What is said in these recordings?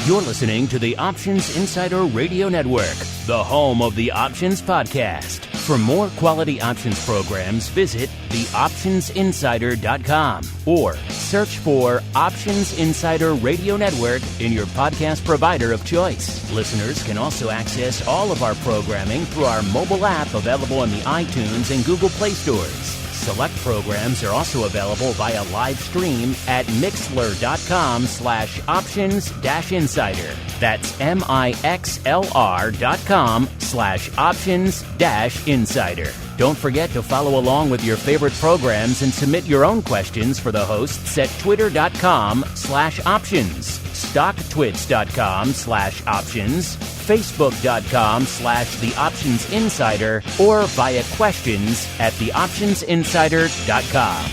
You're listening to the Options Insider Radio Network, the home of the Options Podcast. For more quality options programs, visit theoptionsinsider.com or search for Options Insider Radio Network in your podcast provider of choice. Listeners can also access all of our programming through our mobile app available in the iTunes and Google Play stores. Select programs are also available via live stream at mixlr.com/options-insider. That's mixlr.com/options-insider. Don't forget to follow along with your favorite programs and submit your own questions for the hosts at twitter.com/options, stocktwits.com/options, facebook.com/theoptionsinsider, or via questions at theoptionsinsider.com.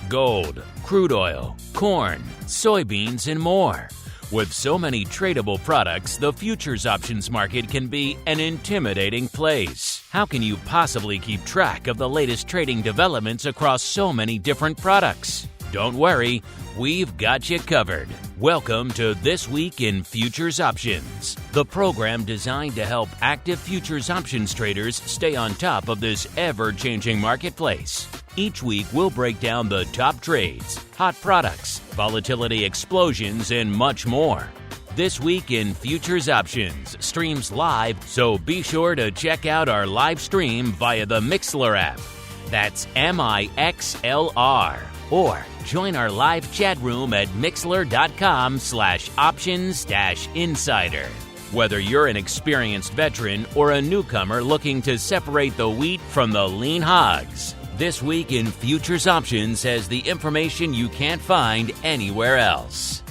Gold, crude oil, corn, soybeans, and more. With so many tradable products, the futures options market can be an intimidating place. How can you possibly keep track of the latest trading developments across so many different products? Don't worry, we've got you covered. Welcome to This Week in Futures Options, the program designed to help active futures options traders stay on top of this ever-changing marketplace. Each week, we'll break down the top trades, hot products, volatility explosions, and much more. This Week in Futures Options streams live, so be sure to check out our live stream via the Mixlr app. That's MIXLR. Or join our live chat room at mixlr.com/options-insider. Whether you're an experienced veteran or a newcomer looking to separate the wheat from the lean hogs, This Week in Futures Options has the information you can't find anywhere else.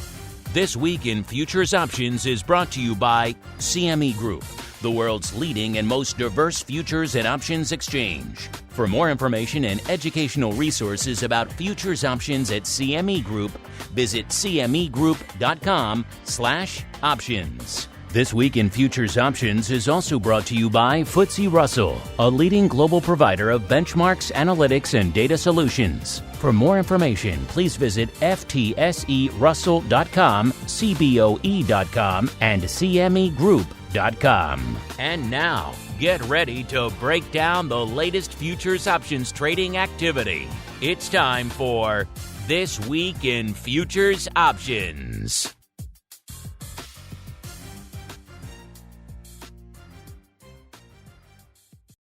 This Week in Futures Options is brought to you by CME Group, the world's leading and most diverse futures and options exchange. For more information and educational resources about futures options at CME Group, visit cmegroup.com/options. This Week in Futures Options is also brought to you by FTSE Russell, a leading global provider of benchmarks, analytics, and data solutions. For more information, please visit ftserussell.com, cboe.com, and cmegroup.com. And now, get ready to break down the latest futures options trading activity. It's time for This Week in Futures Options.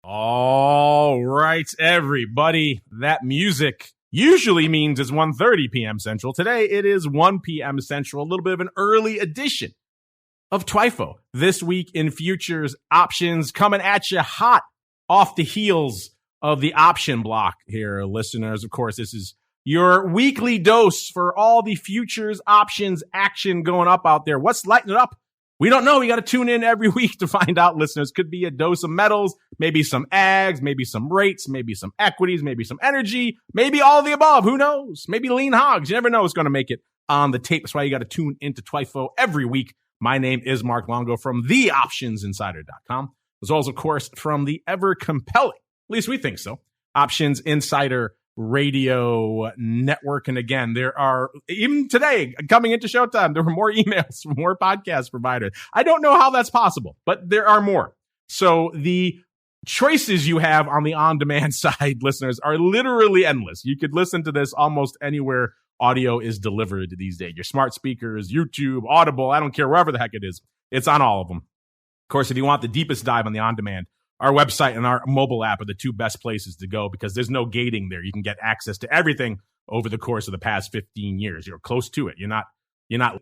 All right, everybody. That music usually means it's 1:30 p.m. Central. Today, it is 1 p.m. Central, a little bit of an early edition of TWIFO. This Week in Futures Options, coming at you hot off the heels of the option block here, listeners. Of course, this is your weekly dose for all the futures options action going up out there. What's lighting it up? We don't know. We got to tune in every week to find out, listeners. Could be a dose of metals, maybe some ags, maybe some rates, maybe some equities, maybe some energy, maybe all of the above. Who knows? Maybe lean hogs. You never know what's going to make it on the tape. That's why you got to tune into TWIFO every week. My name is Mark Longo from theoptionsinsider.com, as well as, of course, from the ever compelling, at least we think so, Options Insider Radio Network. And again, there are, even today, coming into showtime, there were more emails from more podcast providers. I don't know how that's possible, but there are more. So the choices you have on the on-demand side, listeners, are literally endless. You could listen to this almost anywhere audio is delivered these days. Your smart speakers, YouTube, Audible, I don't care, wherever the heck it is. It's on all of them. Of course, if you want the deepest dive on the on-demand, our website and our mobile app are the two best places to go because there's no gating there. You can get access to everything over the course of the past 15 years. You're close to it. You're not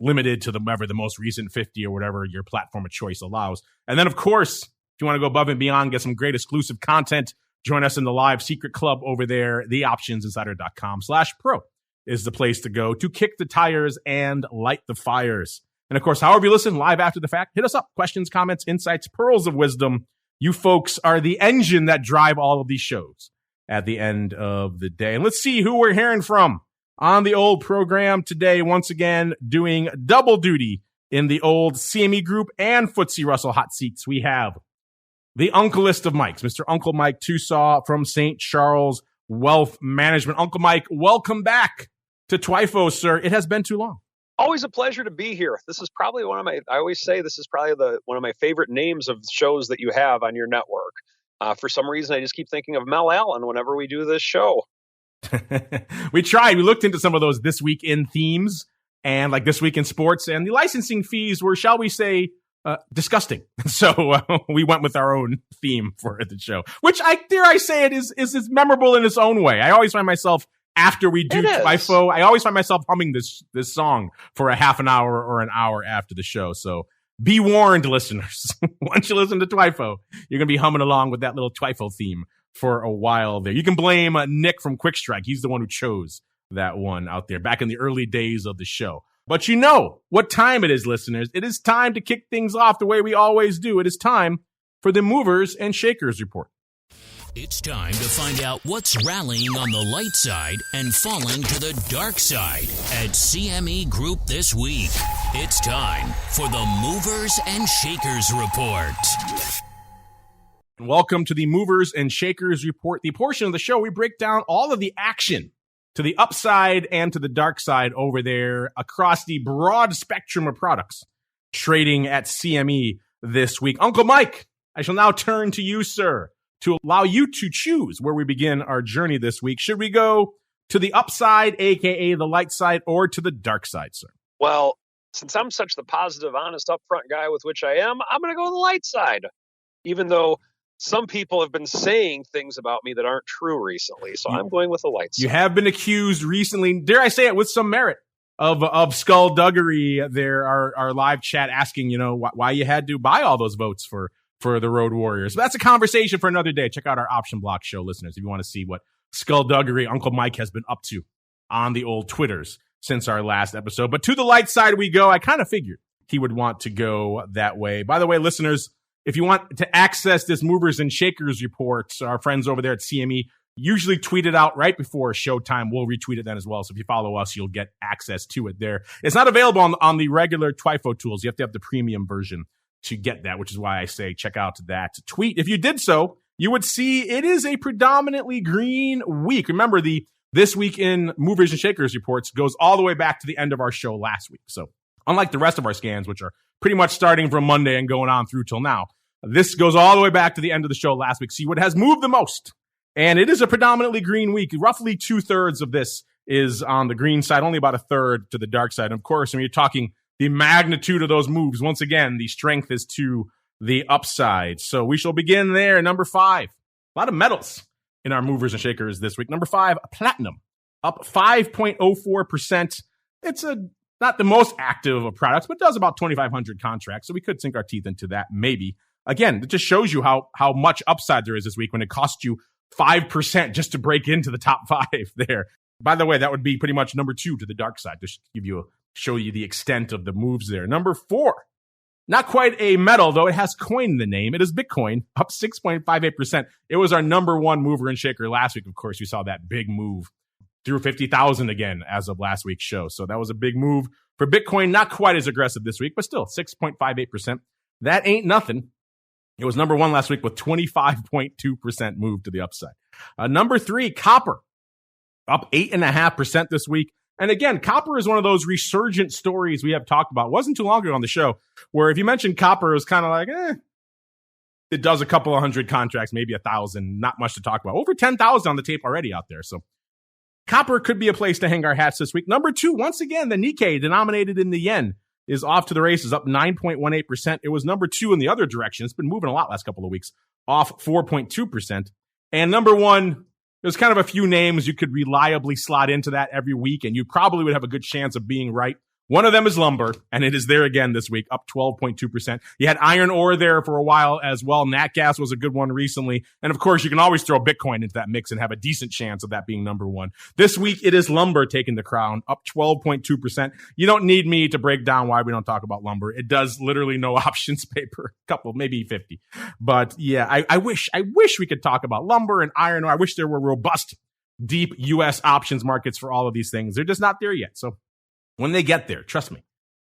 limited to the most recent 50 or whatever your platform of choice allows. And then, of course, if you want to go above and beyond, get some great exclusive content, join us in the live secret club over there. Theoptionsinsider.com/pro is the place to go to kick the tires and light the fires. And of course, however you listen, live after the fact, hit us up. Questions, comments, insights, pearls of wisdom. You folks are the engine that drive all of these shows at the end of the day. And let's see who we're hearing from on the old program today. Once again, doing double duty in the old CME Group and FTSE Russell hot seats. We have the uncleest of Mikes, Mr. Uncle Mike TOSAW from St. Charles Wealth Management. Uncle Mike, welcome back to TWIFO, sir. It has been too long. Always a pleasure to be here. This is probably I always say this is probably one of my favorite names of shows that you have on your network. For some reason, I just keep thinking of Mel Allen whenever we do this show. We tried. We looked into some of those This Week in themes and like This Week in Sports, and the licensing fees were, shall we say, disgusting. So we went with our own theme for the show, which dare I say it is memorable in its own way. I always find myself, after we do TWIFO, I always find myself humming this song for a half an hour or an hour after the show. So be warned, listeners. Once you listen to TWIFO, you're going to be humming along with that little TWIFO theme for a while there. You can blame Nick from Quick Strike. He's the one who chose that one out there back in the early days of the show. But you know what time it is, listeners. It is time to kick things off the way we always do. It is time for the Movers and Shakers Report. It's time to find out what's rallying on the light side and falling to the dark side at CME Group this week. It's time for the Movers and Shakers Report. Welcome to the Movers and Shakers Report, the portion of the show we break down all of the action to the upside and to the dark side over there across the broad spectrum of products trading at CME this week. Uncle Mike, I shall now turn to you, sir, to allow you to choose where we begin our journey this week. Should we go to the upside, aka the light side, or to the dark side, sir? Well, since I'm such the positive, honest, upfront guy with which I am, I'm going to go to the light side, even though some people have been saying things about me that aren't true recently. So I'm going with the light side. You have been accused recently, dare I say it, with some merit, of skullduggery. There, our live chat asking, why you had to buy all those votes for the Road Warriors. But that's a conversation for another day. Check out our Option Block show, listeners, if you want to see what skullduggery Uncle Mike has been up to on the old Twitters since our last episode. But to the light side we go. I kind of figured he would want to go that way. By the way, listeners, if you want to access this Movers and Shakers report, our friends over there at CME usually tweet it out right before showtime. We'll retweet it then as well. So if you follow us, you'll get access to it there. It's not available on the regular TWIFO tools. You have to have the premium version to get that, which is why I say check out that tweet. If you did so, you would see it is a predominantly green week. Remember, the This Week in Movers and Shakers reports goes all the way back to the end of our show last week. So unlike the rest of our scans, which are pretty much starting from Monday and going on through till now, this goes all the way back to the end of the show last week. See what has moved the most. And it is a predominantly green week. Roughly 2/3 of this is on the green side, only about 1/3 to the dark side. And of course, when you're talking the magnitude of those moves, once again, the strength is to the upside. So we shall begin there. Number 5, a lot of metals in our Movers and Shakers this week. Number 5, platinum, up 5.04%. It's not the most active of products, but does about 2,500 contracts. So we could sink our teeth into that maybe. Again, it just shows you how much upside there is this week when it costs you 5% just to break into the top 5 there. By the way, that would be pretty much number 2 to the dark side, just to show you the extent of the moves there. Number 4, not quite a metal, though it has coin in the name. It is Bitcoin, up 6.58%. It was our number 1 mover and shaker last week. Of course, we saw that big move through 50,000 again as of last week's show. So that was a big move for Bitcoin. Not quite as aggressive this week, but still 6.58%. That ain't nothing. It was number 1 last week with 25.2% move to the upside. Number 3, copper, up 8.5% this week. And again, copper is one of those resurgent stories we have talked about. It wasn't too long ago on the show where if you mentioned copper, it was kind of like, it does a couple of hundred contracts, maybe 1,000, not much to talk about. Over 10,000 on the tape already out there. So copper could be a place to hang our hats this week. Number 2, once again, the Nikkei, denominated in the yen, is off to the races, up 9.18%. It was number 2 in the other direction. It's been moving a lot last couple of weeks, off 4.2%. And number 1, there's kind of a few names you could reliably slot into that every week, and you probably would have a good chance of being right. One of them is lumber, and it is there again this week, up 12.2%. You had iron ore there for a while as well. Nat gas was a good one recently. And of course, you can always throw Bitcoin into that mix and have a decent chance of that being number 1. This week, it is lumber taking the crown, up 12.2%. You don't need me to break down why we don't talk about lumber. It does literally no options paper, a couple, maybe 50. But yeah, I wish we could talk about lumber and iron ore. I wish there were robust, deep U.S. options markets for all of these things. They're just not there yet. So when they get there, trust me,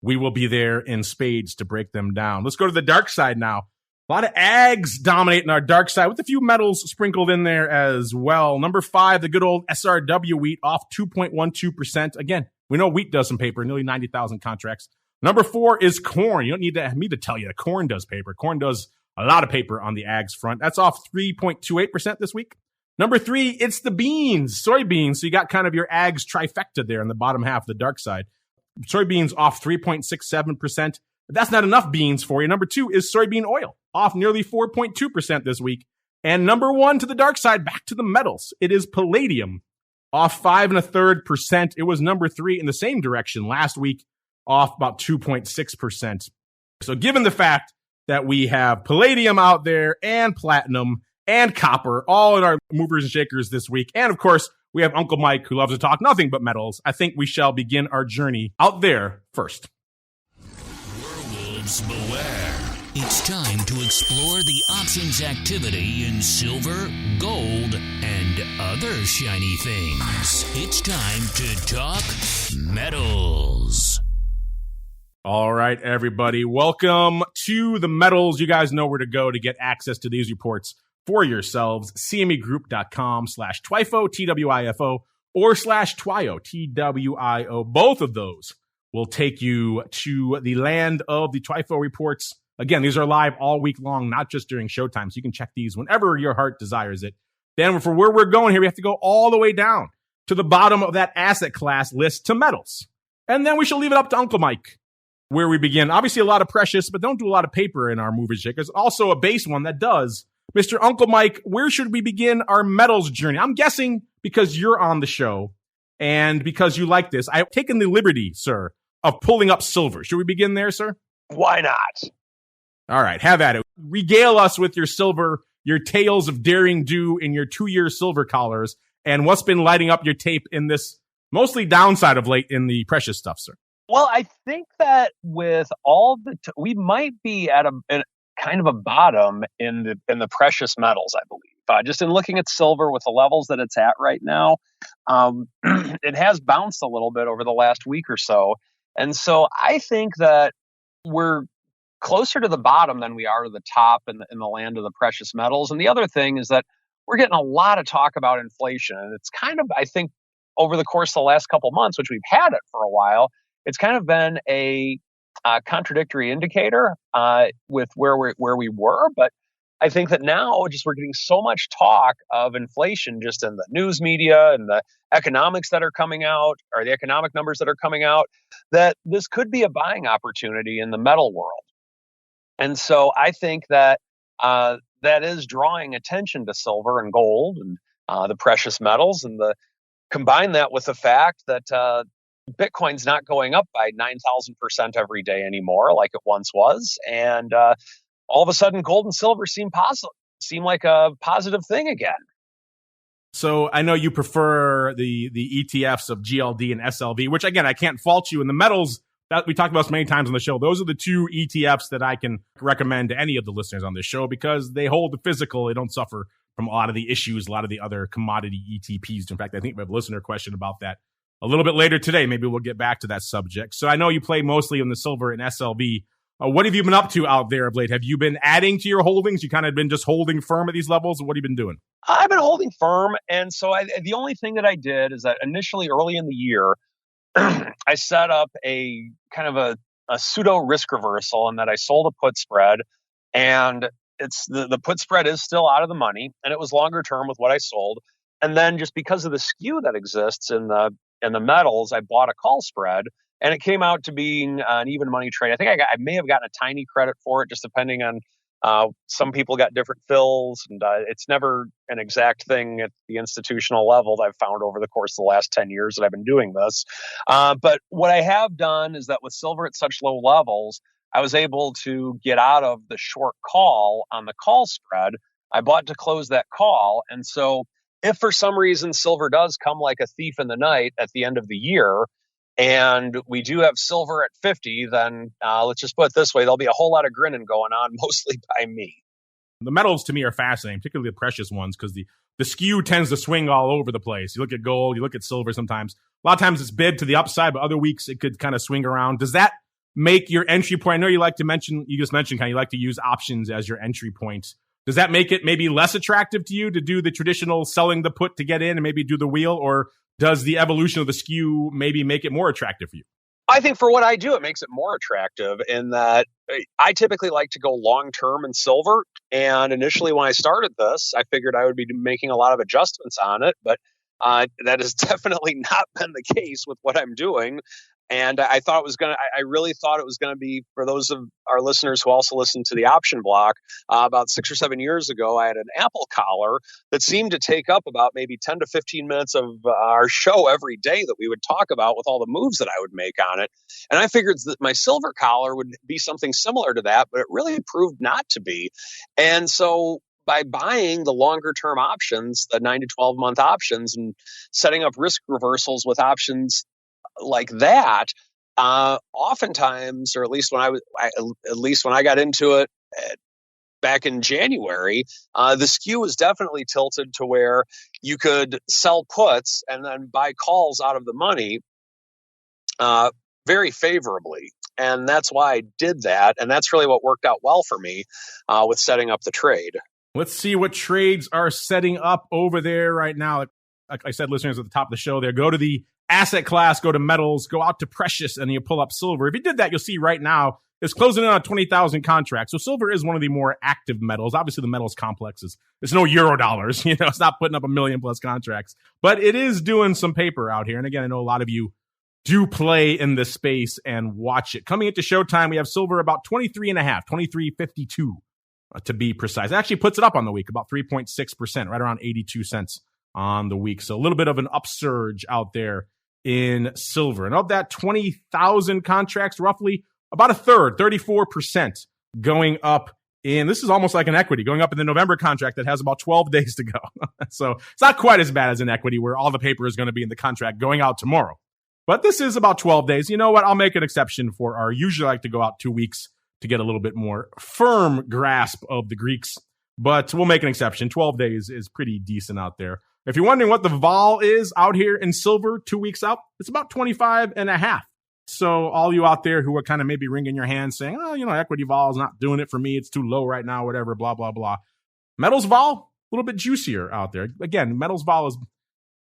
we will be there in spades to break them down. Let's go to the dark side now A lot of ags dominating our dark side with a few metals sprinkled in there as well. Number 5, the good old SRW wheat off 2.12%. Again, we know wheat does some paper, nearly 90,000 contracts. Number 4 is corn. You don't need me to tell you that corn does paper. Corn does a lot of paper on the ags front. That's off 3.28% this week. Number 3, it's the beans, soybeans. So you got kind of your ags trifecta there in the bottom half of the dark side. Soybeans off 3.67%. But that's not enough beans for you. Number 2 is soybean oil, off nearly 4.2% this week. And number 1 to the dark side, back to the metals. It is palladium, off 5.33%. It was number 3 in the same direction last week, off about 2.6%. So given the fact that we have palladium out there and platinum and copper all in our movers and shakers this week, and of course, we have Uncle Mike who loves to talk nothing but metals, I think we shall begin our journey out there first. Werewolves beware. It's time to explore the options activity in silver, gold, and other shiny things. It's time to talk metals. All right, everybody. Welcome to the metals. You guys know where to go to get access to these reports for yourselves. CMEgroup.com/TWIFO, TWIFO, or /TWIO, TWIO. Both of those will take you to the land of the TWIFO reports. Again, these are live all week long, not just during showtime. So you can check these whenever your heart desires it. Then for where we're going here, we have to go all the way down to the bottom of that asset class list to metals. And then we shall leave it up to Uncle Mike where we begin. Obviously, a lot of precious, but don't do a lot of paper in our movers shakers. Also, a base one that does. Mr. Uncle Mike, where should we begin our metals journey? I'm guessing because you're on the show and because you like this, I've taken the liberty, sir, of pulling up silver. Should we begin there, sir? Why not? All right, have at it. Regale us with your silver, your tales of daring do in your 2-year silver collars, and what's been lighting up your tape in this mostly downside of late in the precious stuff, sir. Well, I think that with all we might be at a kind of a bottom in the precious metals, I believe. Just in looking at silver with the levels that it's at right now, it has bounced a little bit over the last week or so. And so I think that we're closer to the bottom than we are to the top in the land of the precious metals. And the other thing is that we're getting a lot of talk about inflation. And it's kind of, I think, over the course of the last couple months, which we've had it for a while, it's kind of been a contradictory indicator with where we were. But I think that now just we're getting so much talk of inflation just in the news media and the economics that are coming out, or the economic numbers that are coming out, that this could be a buying opportunity in the metal world. And so I think that that is drawing attention to silver and gold and the precious metals, and combine that with the fact that Bitcoin's not going up by 9,000% every day anymore like it once was. And all of a sudden, gold and silver seem like a positive thing again. So I know you prefer the ETFs of GLD and SLV, which, again, I can't fault you. And the metals that we talked about many times on the show, those are the 2 ETFs that I can recommend to any of the listeners on this show because they hold the physical. They don't suffer from a lot of the issues, a lot of the other commodity ETPs. In fact, I think we have a listener question about that a little bit later today. Maybe we'll get back to that subject. So I know you play mostly in the silver and SLV. What have you been up to out there of late? Have you been adding to your holdings? You kind of been just holding firm at these levels? What have you been doing? I've been holding firm. And so the only thing that I did is that initially early in the year, I set up a kind of a pseudo risk reversal in that I sold a put spread, and it's the put spread is still out of the money, and it was longer term with what I sold. And then just because of the skew that exists in the metals, I bought a call spread, and it came out to being an even money trade. I think I may have gotten a tiny credit for it, just depending on some people got different fills, and it's never an exact thing at the institutional level that I've found over the course of the last 10 years that I've been doing this. But what I have done is that with silver at such low levels, I was able to get out of the short call on the call spread. I bought to close that call. And so if for some reason silver does come like a thief in the night at the end of the year, and we do have silver at 50, then let's just put it this way, there'll be a whole lot of grinning going on, mostly by me. The metals to me are fascinating, particularly the precious ones, because the skew tends to swing all over the place. You look at gold, you look at silver sometimes. A lot of times it's bid to the upside, but other weeks it could kind of swing around. Does that make your entry point? I know you just mentioned kind of you like to use options as your entry point. Does that make it maybe less attractive to you to do the traditional selling the put to get in and maybe do the wheel, or does the evolution of the skew maybe make it more attractive for you? I think for what I do, it makes it more attractive in that I typically like to go long term in silver. And initially, when I started this, I figured I would be making a lot of adjustments on it, but that has definitely not been the case with what I'm doing. And I thought it was I really thought it was going to be, for those of our listeners who also listen to the option block, about 6 or 7 years ago, I had an Apple collar that seemed to take up about maybe 10 to 15 minutes of our show every day that we would talk about with all the moves that I would make on it. And I figured that my silver collar would be something similar to that, but it really proved not to be. And so by buying the longer term options, the 9 to 12 month options, and setting up risk reversals with options like that, oftentimes, or at least when I got into it back in January, the skew was definitely tilted to where you could sell puts and then buy calls out of the money very favorably. And that's why I did that. And that's really what worked out well for me with setting up the trade. Let's see what trades are setting up over there right now. Like I said, listeners, at the top of the show there, go to the asset class, go to metals, go out to precious, and you pull up silver. If you did that, you'll see right now it's closing in on 20,000 contracts. So silver is one of the more active metals. Obviously, the metals complex it's no euro dollars. It's not putting up 1 million plus contracts, but it is doing some paper out here. And again, I know a lot of you do play in this space and watch it. Coming into showtime, we have silver about 23.52 to be precise. It actually puts it up on the week, about 3.6%, right around 82 cents on the week. So a little bit of an upsurge out there in silver. And of that 20,000 contracts, roughly about a third, 34%, going up in, this is almost like an equity, going up in the November contract that has about 12 days to go. So it's not quite as bad as an equity where all the paper is going to be in the contract going out tomorrow. But this is about 12 days. You know what? I'll make an exception for our usually like to go out 2 weeks to get a little bit more firm grasp of the Greeks. But we'll make an exception. 12 days is pretty decent out there. If you're wondering what the vol is out here in silver 2 weeks out, it's about 25.5. So all you out there who are kind of maybe wringing your hands saying, oh, equity vol is not doing it for me. It's too low right now, whatever, blah, blah, blah. Metals vol, a little bit juicier out there. Again, metals vol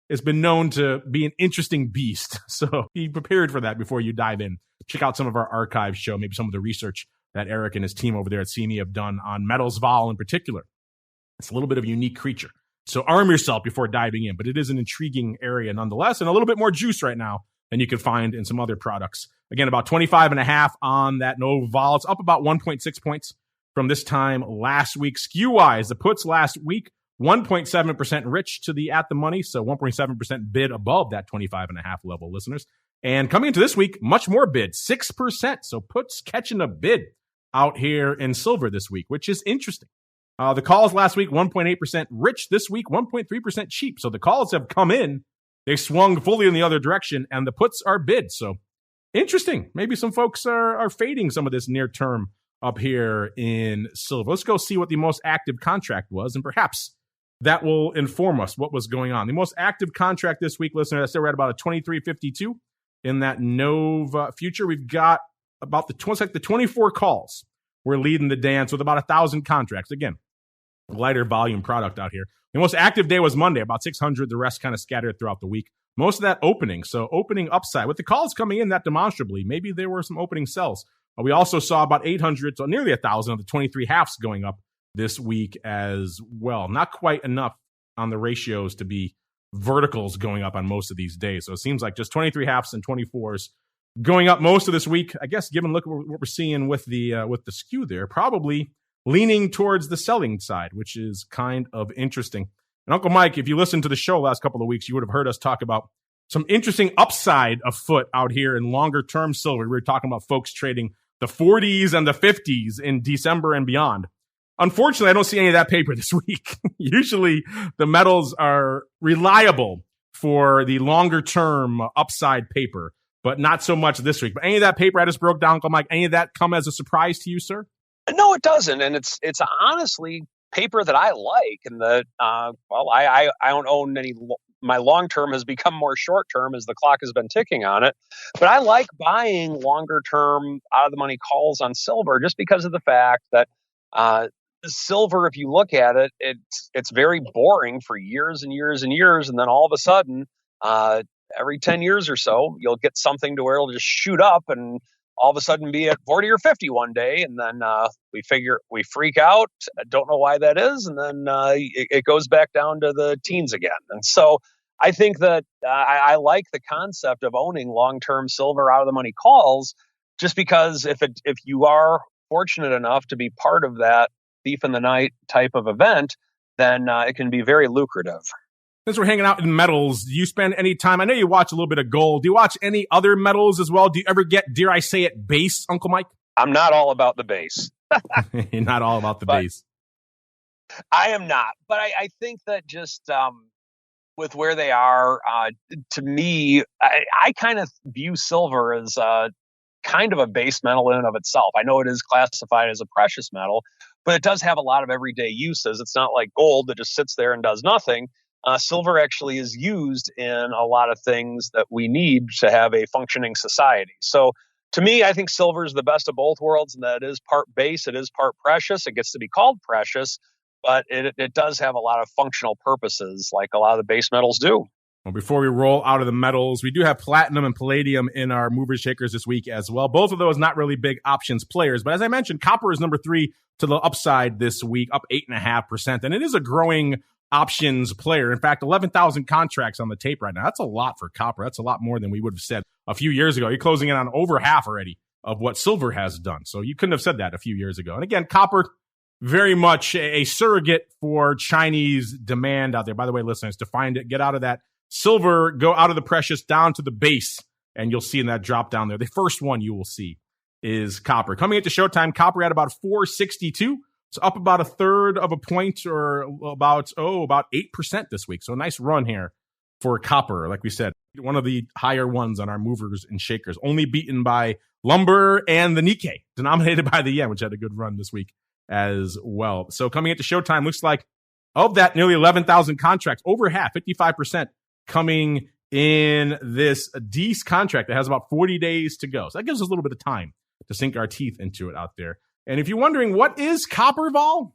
has been known to be an interesting beast. So be prepared for that before you dive in. Check out some of our archives show, maybe some of the research that Eric and his team over there at CME have done on metals vol in particular. It's a little bit of a unique creature. So arm yourself before diving in, but it is an intriguing area nonetheless, and a little bit more juice right now than you can find in some other products. Again, about 25.5 on that no vol. It's up about 1.6 points from this time last week. Skew-wise, the puts last week, 1.7% rich to the at the money, so 1.7% bid above that 25.5 level, listeners. And coming into this week, much more bid, 6%. So puts catching a bid out here in silver this week, which is interesting. The calls last week, 1.8% rich. This week, 1.3% cheap. So the calls have come in. They swung fully in the other direction, and the puts are bid. So interesting. Maybe some folks are fading some of this near term up here in silver. Let's go see what the most active contract was, and perhaps that will inform us what was going on. The most active contract this week, listener, that's still right about a 23.52 in that Nova future. We've got about the 24 calls. We're leading the dance with about 1,000 contracts. Again, lighter volume product out here. The most active day was Monday, about 600. The rest kind of scattered throughout the week. Most of that opening. So opening upside. With the calls coming in that demonstrably, maybe there were some opening sells. We also saw about 800, so nearly 1,000 of the 23 halves going up this week as well. Not quite enough on the ratios to be verticals going up on most of these days. So it seems like just 23 halves and 24s going up most of this week. I guess given look at what we're seeing with the skew there, probably leaning towards the selling side, which is kind of interesting. And Uncle Mike, if you listened to the show last couple of weeks, you would have heard us talk about some interesting upside afoot out here in longer term silver. We were talking about folks trading the 40s and the 50s in December and beyond. Unfortunately, I don't see any of that paper this week. Usually the metals are reliable for the longer term upside paper, but not so much this week. But any of that paper I just broke down, Uncle Mike, any of that come as a surprise to you, sir? No, it doesn't. And it's honestly paper that I like. And I don't own any my long term has become more short term as the clock has been ticking on it. But I like buying longer term out of the money calls on silver just because of the fact that silver, if you look at it, it's very boring for years and years and years, and then all of a sudden, every 10 years or so, you'll get something to where it'll just shoot up and all of a sudden be at 40 or 50 one day. And then we freak out, don't know why that is. And then it goes back down to the teens again. And so I think that I like the concept of owning long-term silver out of the money calls, just because if you are fortunate enough to be part of that thief in the night type of event, then it can be very lucrative. Since we're hanging out in metals, do you spend any time? I know you watch a little bit of gold. Do you watch any other metals as well? Do you ever get, dare I say it, base, Uncle Mike? I'm not all about the base. You're not all about the base. I am not. But I think that just with where they are, to me, I kind of view silver as kind of a base metal in and of itself. I know it is classified as a precious metal, but it does have a lot of everyday uses. It's not like gold that just sits there and does nothing. Silver actually is used in a lot of things that we need to have a functioning society. So to me, I think silver is the best of both worlds, and that it is part base, it is part precious. It gets to be called precious, but it does have a lot of functional purposes like a lot of the base metals do. Well, before we roll out of the metals, we do have platinum and palladium in our movers shakers this week as well. Both of those not really big options players. But as I mentioned, copper is number 3 to the upside this week, up 8.5%. And it is a growing options player. In fact, 11,000 contracts on the tape right now. That's a lot for copper. That's a lot more than we would have said a few years ago. You're closing in on over half already of what silver has done. So you couldn't have said that a few years ago. And again, copper, very much a surrogate for Chinese demand out there. By the way, listeners, to find it, get out of that silver, go out of the precious down to the base, and you'll see in that drop down there. The first one you will see is copper. Coming into showtime, copper at about 462. It's up about a third of a point, or about 8% this week. So a nice run here for copper. Like we said, one of the higher ones on our movers and shakers, only beaten by lumber and the Nikkei, denominated by the yen, which had a good run this week as well. So coming into showtime, looks like of that nearly 11,000 contracts, over half, 55%, coming in this DEES contract that has about 40 days to go. So that gives us a little bit of time to sink our teeth into it out there. And if you're wondering, what is copper vol?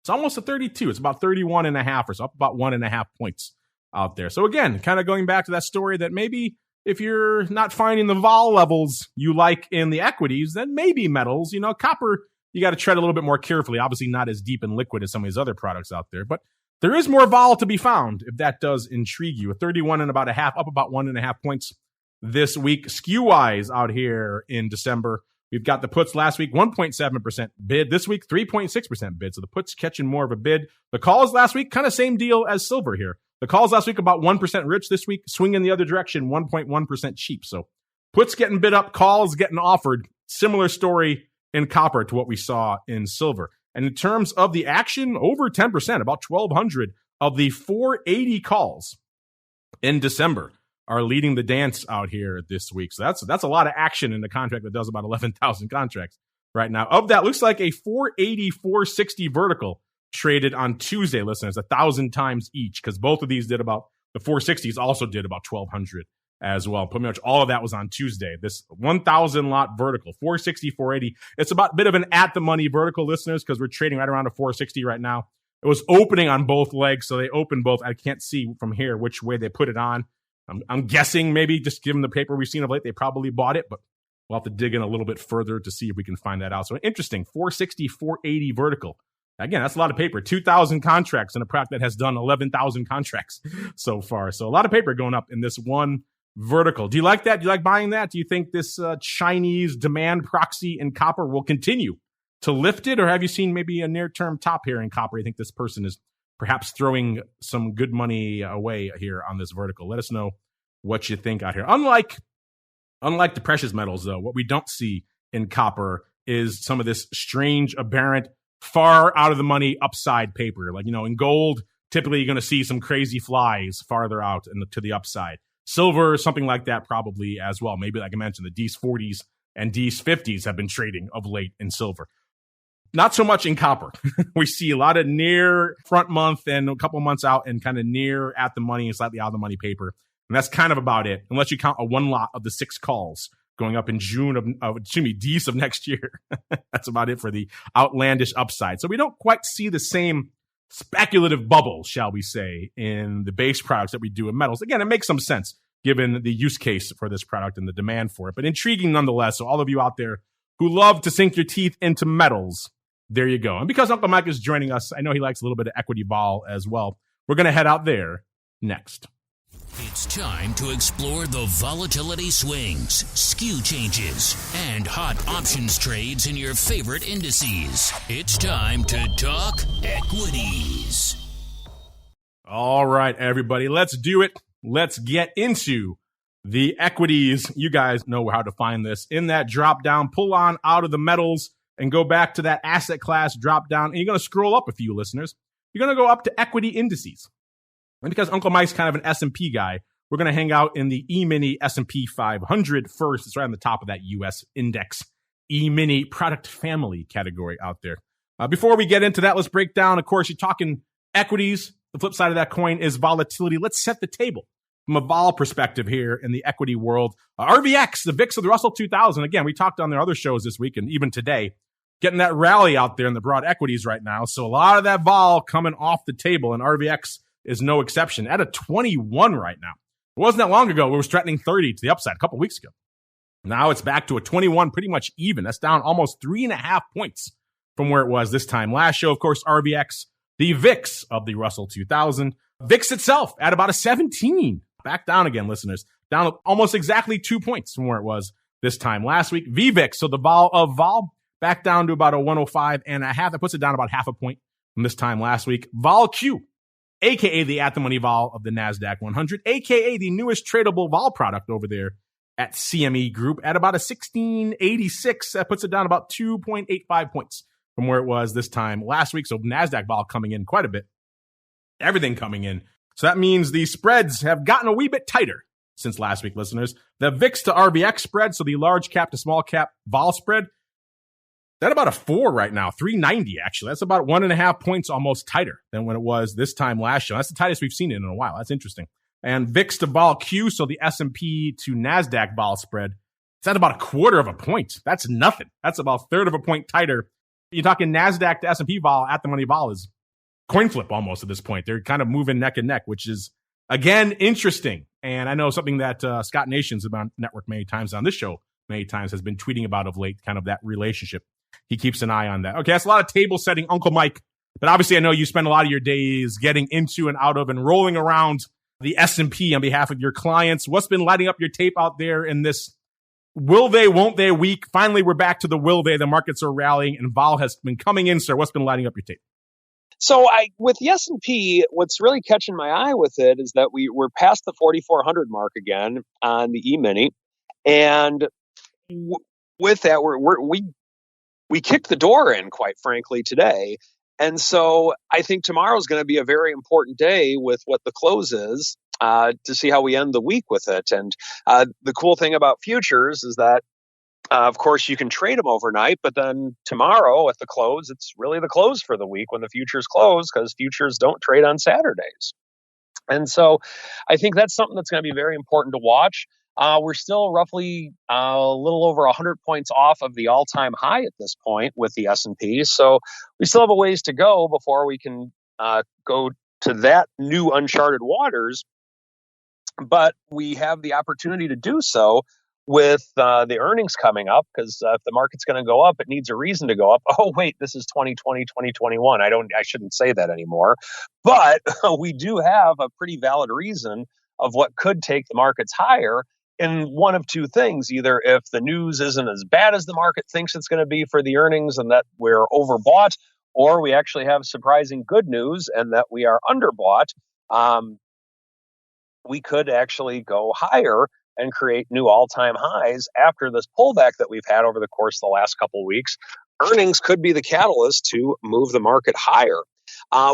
It's almost a 32. It's about 31.5 or so, up about 1.5 points out there. So again, kind of going back to that story that maybe if you're not finding the vol levels you like in the equities, then maybe metals, copper, you got to tread a little bit more carefully. Obviously not as deep and liquid as some of these other products out there, but there is more vol to be found if that does intrigue you. A 31 and about a half, up about 1.5 points this week. Skew-wise out here in December, we've got the puts last week, 1.7% bid. This week, 3.6% bid. So the puts catching more of a bid. The calls last week, kind of same deal as silver here. The calls last week about 1% rich. This week, swinging the other direction, 1.1% cheap. So puts getting bid up, calls getting offered. Similar story in copper to what we saw in silver. And in terms of the action, over 10%, about 1,200 of the 480 calls in December are leading the dance out here this week. So that's a lot of action in the contract that does about 11,000 contracts right now. Of that, looks like a 480, 460 vertical traded on Tuesday, listeners, 1,000 times each, because both of these did about, the 460s also did about 1,200 as well. Pretty much all of that was on Tuesday. This 1,000 lot vertical, 460, 480. It's about a bit of an at the money vertical, listeners, because we're trading right around a 460 right now. It was opening on both legs, so they opened both. I can't see from here which way they put it on. I'm guessing maybe just given the paper we've seen of late, they probably bought it, but we'll have to dig in a little bit further to see if we can find that out. So interesting, 460, 480 vertical. Again, that's a lot of paper. 2,000 contracts in a product that has done 11,000 contracts so far. So a lot of paper going up in this one vertical. Do you like that? Do you like buying that? Do you think this Chinese demand proxy in copper will continue to lift it? Or have you seen maybe a near-term top here in copper? You think this person is perhaps throwing some good money away here on this vertical? Let us know what you think out here. Unlike the precious metals, though, what we don't see in copper is some of this strange, aberrant, far out of the money upside paper. Like, in gold, typically you're going to see some crazy flies farther out to the upside. Silver, something like that probably as well. Maybe, like I mentioned, the DEES 40s and DEES 50s have been trading of late in silver. Not so much in copper. We see a lot of near front month and a couple months out and kind of near at the money and slightly out of the money paper. And that's kind of about it, unless you count a one lot of the 6 calls going up in June D's of next year. That's about it for the outlandish upside. So we don't quite see the same speculative bubble, shall we say, in the base products that we do in metals. Again, it makes some sense given the use case for this product and the demand for it, but intriguing nonetheless. So all of you out there who love to sink your teeth into metals, there you go. And because Uncle Mike is joining us, I know he likes a little bit of equity vol as well. We're going to head out there next. It's time to explore the volatility swings, skew changes, and hot options trades in your favorite indices. It's time to talk equities. All right, everybody, let's do it. Let's get into the equities. You guys know how to find this. In that drop down, pull on out of the metals and go back to that asset class drop down. And you're going to scroll up a few, listeners. You're going to go up to equity indices. And because Uncle Mike's kind of an S&P guy, we're going to hang out in the E-mini S&P 500 first. It's right on the top of that U.S. index E-mini product family category out there. Before we get into that, let's break down. Of course, you're talking equities. The flip side of that coin is volatility. Let's set the table from a vol perspective here in the equity world. RVX, the VIX of the Russell 2000. Again, we talked on their other shows this week and even today, getting that rally out there in the broad equities right now. So a lot of that vol coming off the table, and RVX is no exception at a 21 right now. It wasn't that long ago. We were threatening 30 to the upside a couple weeks ago. Now it's back to a 21, pretty much even. That's down almost 3.5 points from where it was this time last show. Of course, RVX, the VIX of the Russell 2000. VIX itself at about a 17. Back down again, listeners. Down almost exactly 2 points from where it was this time last week. VVIX, so the vol of vol, back down to about a 105.5. That puts it down about 0.5 point from this time last week. Vol Q, a.k.a. the at-the-money vol of the NASDAQ 100, a.k.a. the newest tradable vol product over there at CME Group at about a 1686. That puts it down about 2.85 points from where it was this time last week. So NASDAQ vol coming in quite a bit. Everything coming in. So that means the spreads have gotten a wee bit tighter since last week, listeners. The VIX to RVX spread, so the large cap to small cap vol spread, that's about a 4 right now, 390 actually. That's about 1.5 points almost tighter than when it was this time last year. That's the tightest we've seen it in a while. That's interesting. And VIX to vol Q, so the S&P to NASDAQ vol spread, it's at about 1/4 point. That's nothing. That's about 1/3 of a point tighter. You're talking NASDAQ to S&P vol, at the money vol is coin flip almost at this point. They're kind of moving neck and neck, which is, again, interesting. And I know something that Scott Nations about Network many times on this show, many times has been tweeting about of late, kind of that relationship. He keeps an eye on that. Okay, that's a lot of table setting, Uncle Mike. But obviously, I know you spend a lot of your days getting into and out of and rolling around the S&P on behalf of your clients. What's been lighting up your tape out there in this will they, won't they week? Finally, we're back to the will they. The markets are rallying and vol has been coming in, sir. What's been lighting up your tape? So with the S&P, what's really catching my eye with it is that we're past the 4,400 mark again on the E-mini. And with that, we kicked the door in, quite frankly, today. And so I think tomorrow is going to be a very important day with what the close is to see how we end the week with it. And the cool thing about futures is that, of course, you can trade them overnight, but then tomorrow at the close, it's really the close for the week when the futures close because futures don't trade on Saturdays. And so I think that's something that's going to be very important to watch. We're still roughly a little over 100 points off of the all-time high at this point with the S&P. So we still have a ways to go before we can go to that new uncharted waters. But we have the opportunity to do so with the earnings coming up, because if the market's going to go up, it needs a reason to go up. Oh, wait, this is 2020, 2021. I shouldn't say that anymore. But we do have a pretty valid reason of what could take the markets higher in one of two things. Either if the news isn't as bad as the market thinks it's going to be for the earnings and that we're overbought, or we actually have surprising good news and that we are underbought. We could actually go higher and create new all-time highs after this pullback that we've had over the course of the last couple of weeks. Earnings could be the catalyst to move the market higher.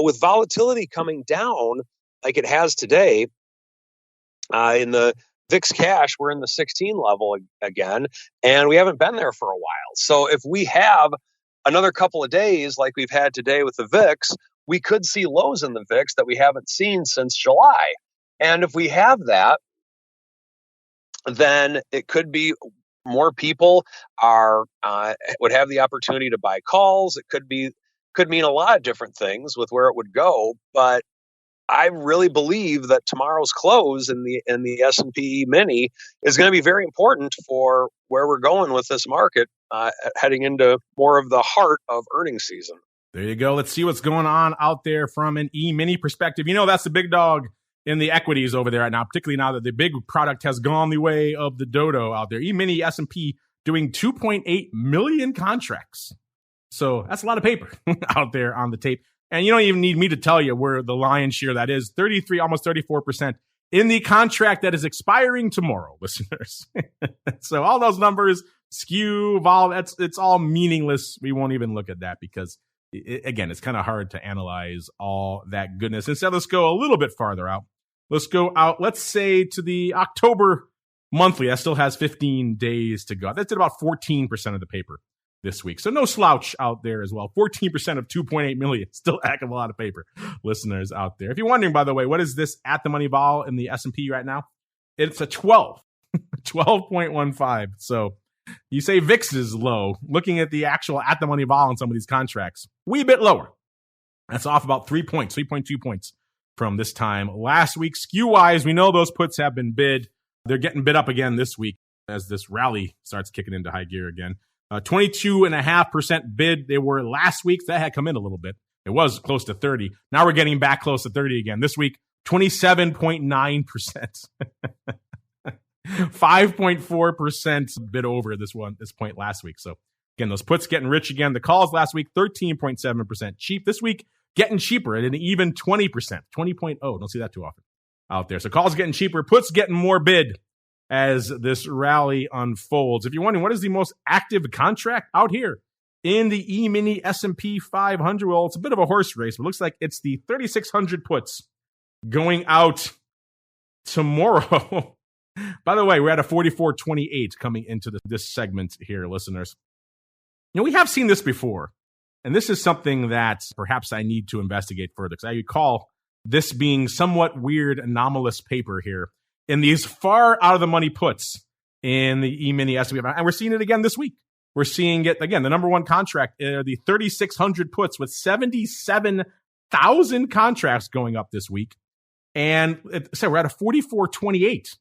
With volatility coming down like it has today, in the VIX cash, we're in the 16 level again, and we haven't been there for a while. So if we have another couple of days, like we've had today with the VIX, we could see lows in the VIX that we haven't seen since July. And if we have that, then it could be more people would have the opportunity to buy calls. It could mean a lot of different things with where it would go, but I really believe that tomorrow's close in the S&P Mini is going to be very important for where we're going with this market, heading into more of the heart of earnings season. There you go. Let's see what's going on out there from an E-mini perspective. That's the big dog in the equities over there right now, particularly now that the big product has gone the way of the dodo out there. E-mini S&P doing 2.8 million contracts. So that's a lot of paper out there on the tape. And you don't even need me to tell you where the lion's share that is, 33, almost 34% in the contract that is expiring tomorrow, listeners. So all those numbers, skew, vol, it's all meaningless. We won't even look at that because, again, it's kind of hard to analyze all that goodness. Instead, let's go a little bit farther out. Let's go out, let's say, to the October monthly. That still has 15 days to go. That's at about 14% of the paper this week. So no slouch out there as well. 14% of 2.8 million. Still a heck of a lot of paper, listeners out there. If you're wondering, by the way, what is this at the money vol in the S&P right now? It's a 12. 12.15. So you say VIX is low. Looking at the actual at the money vol in some of these contracts, wee bit lower. That's off about 3 points, 3.2 points from this time last week. Skew-wise, we know those puts have been bid. They're getting bid up again this week as this rally starts kicking into high gear again. 22.5% bid they were last week. That had come in a little bit. It was close to 30. Now we're getting back close to 30 again. This week, 27.9%. 5.4% bid over this point last week. So again, those puts getting rich again. The calls last week, 13.7% cheap. This week, getting cheaper at an even 20%. 20.0. Don't see that too often out there. So calls getting cheaper, puts getting more bid as this rally unfolds. If you're wondering what is the most active contract out here in the E-mini S&P 500, well, it's a bit of a horse race, but it looks like it's the 3,600 puts going out tomorrow. By the way, we're at a 44.28 coming into this segment here, listeners. We have seen this before, and this is something that perhaps I need to investigate further, because I recall this being somewhat weird, anomalous paper here in these far out of the money puts in the E-mini S&P. And we're seeing it again this week. We're seeing it again. The number one contract, the 3,600 puts with 77,000 contracts going up this week. And so we're at a 44.28.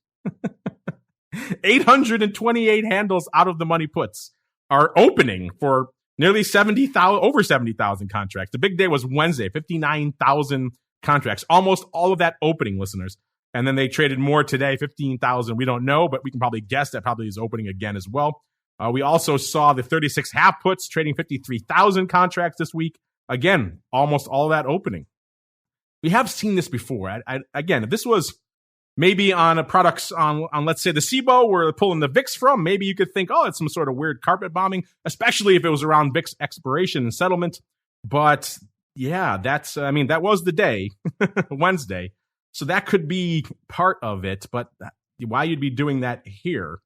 828 handles out of the money puts are opening for nearly 70,000, over 70,000 contracts. The big day was Wednesday, 59,000 contracts, almost all of that opening, listeners. And then they traded more today, 15,000. We don't know, but we can probably guess that probably is opening again as well. We also saw the 36 half puts trading 53,000 contracts this week. Again, almost all of that opening. We have seen this before. Again, if this was maybe on a products on let's say the SIBO where they're pulling the VIX from, maybe you could think, oh, it's some sort of weird carpet bombing, especially if it was around VIX expiration and settlement. But yeah, that was the day, Wednesday. So that could be part of it, but why you'd be doing that here,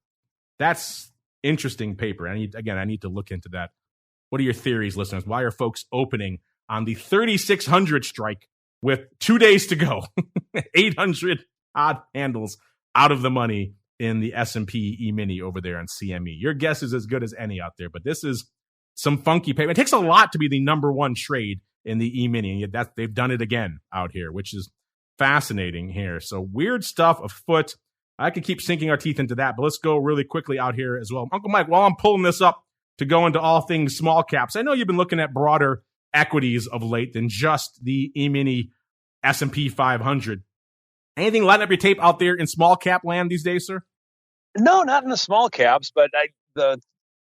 that's interesting paper. I need to look into that. What are your theories, listeners? Why are folks opening on the 3,600 strike with 2 days to go? 800 odd handles out of the money in the S&P E-mini over there on CME. Your guess is as good as any out there, but this is some funky paper. It takes a lot to be the number one trade in the E-mini, and yet they've done it again out here, which is fascinating here. So weird stuff afoot. I could keep sinking our teeth into that, but let's go really quickly out here as well. Uncle Mike, while I'm pulling this up to go into all things small caps, I know you've been looking at broader equities of late than just the E-mini S&P 500. Anything lighting up your tape out there in small cap land these days, sir? No, not in the small caps, but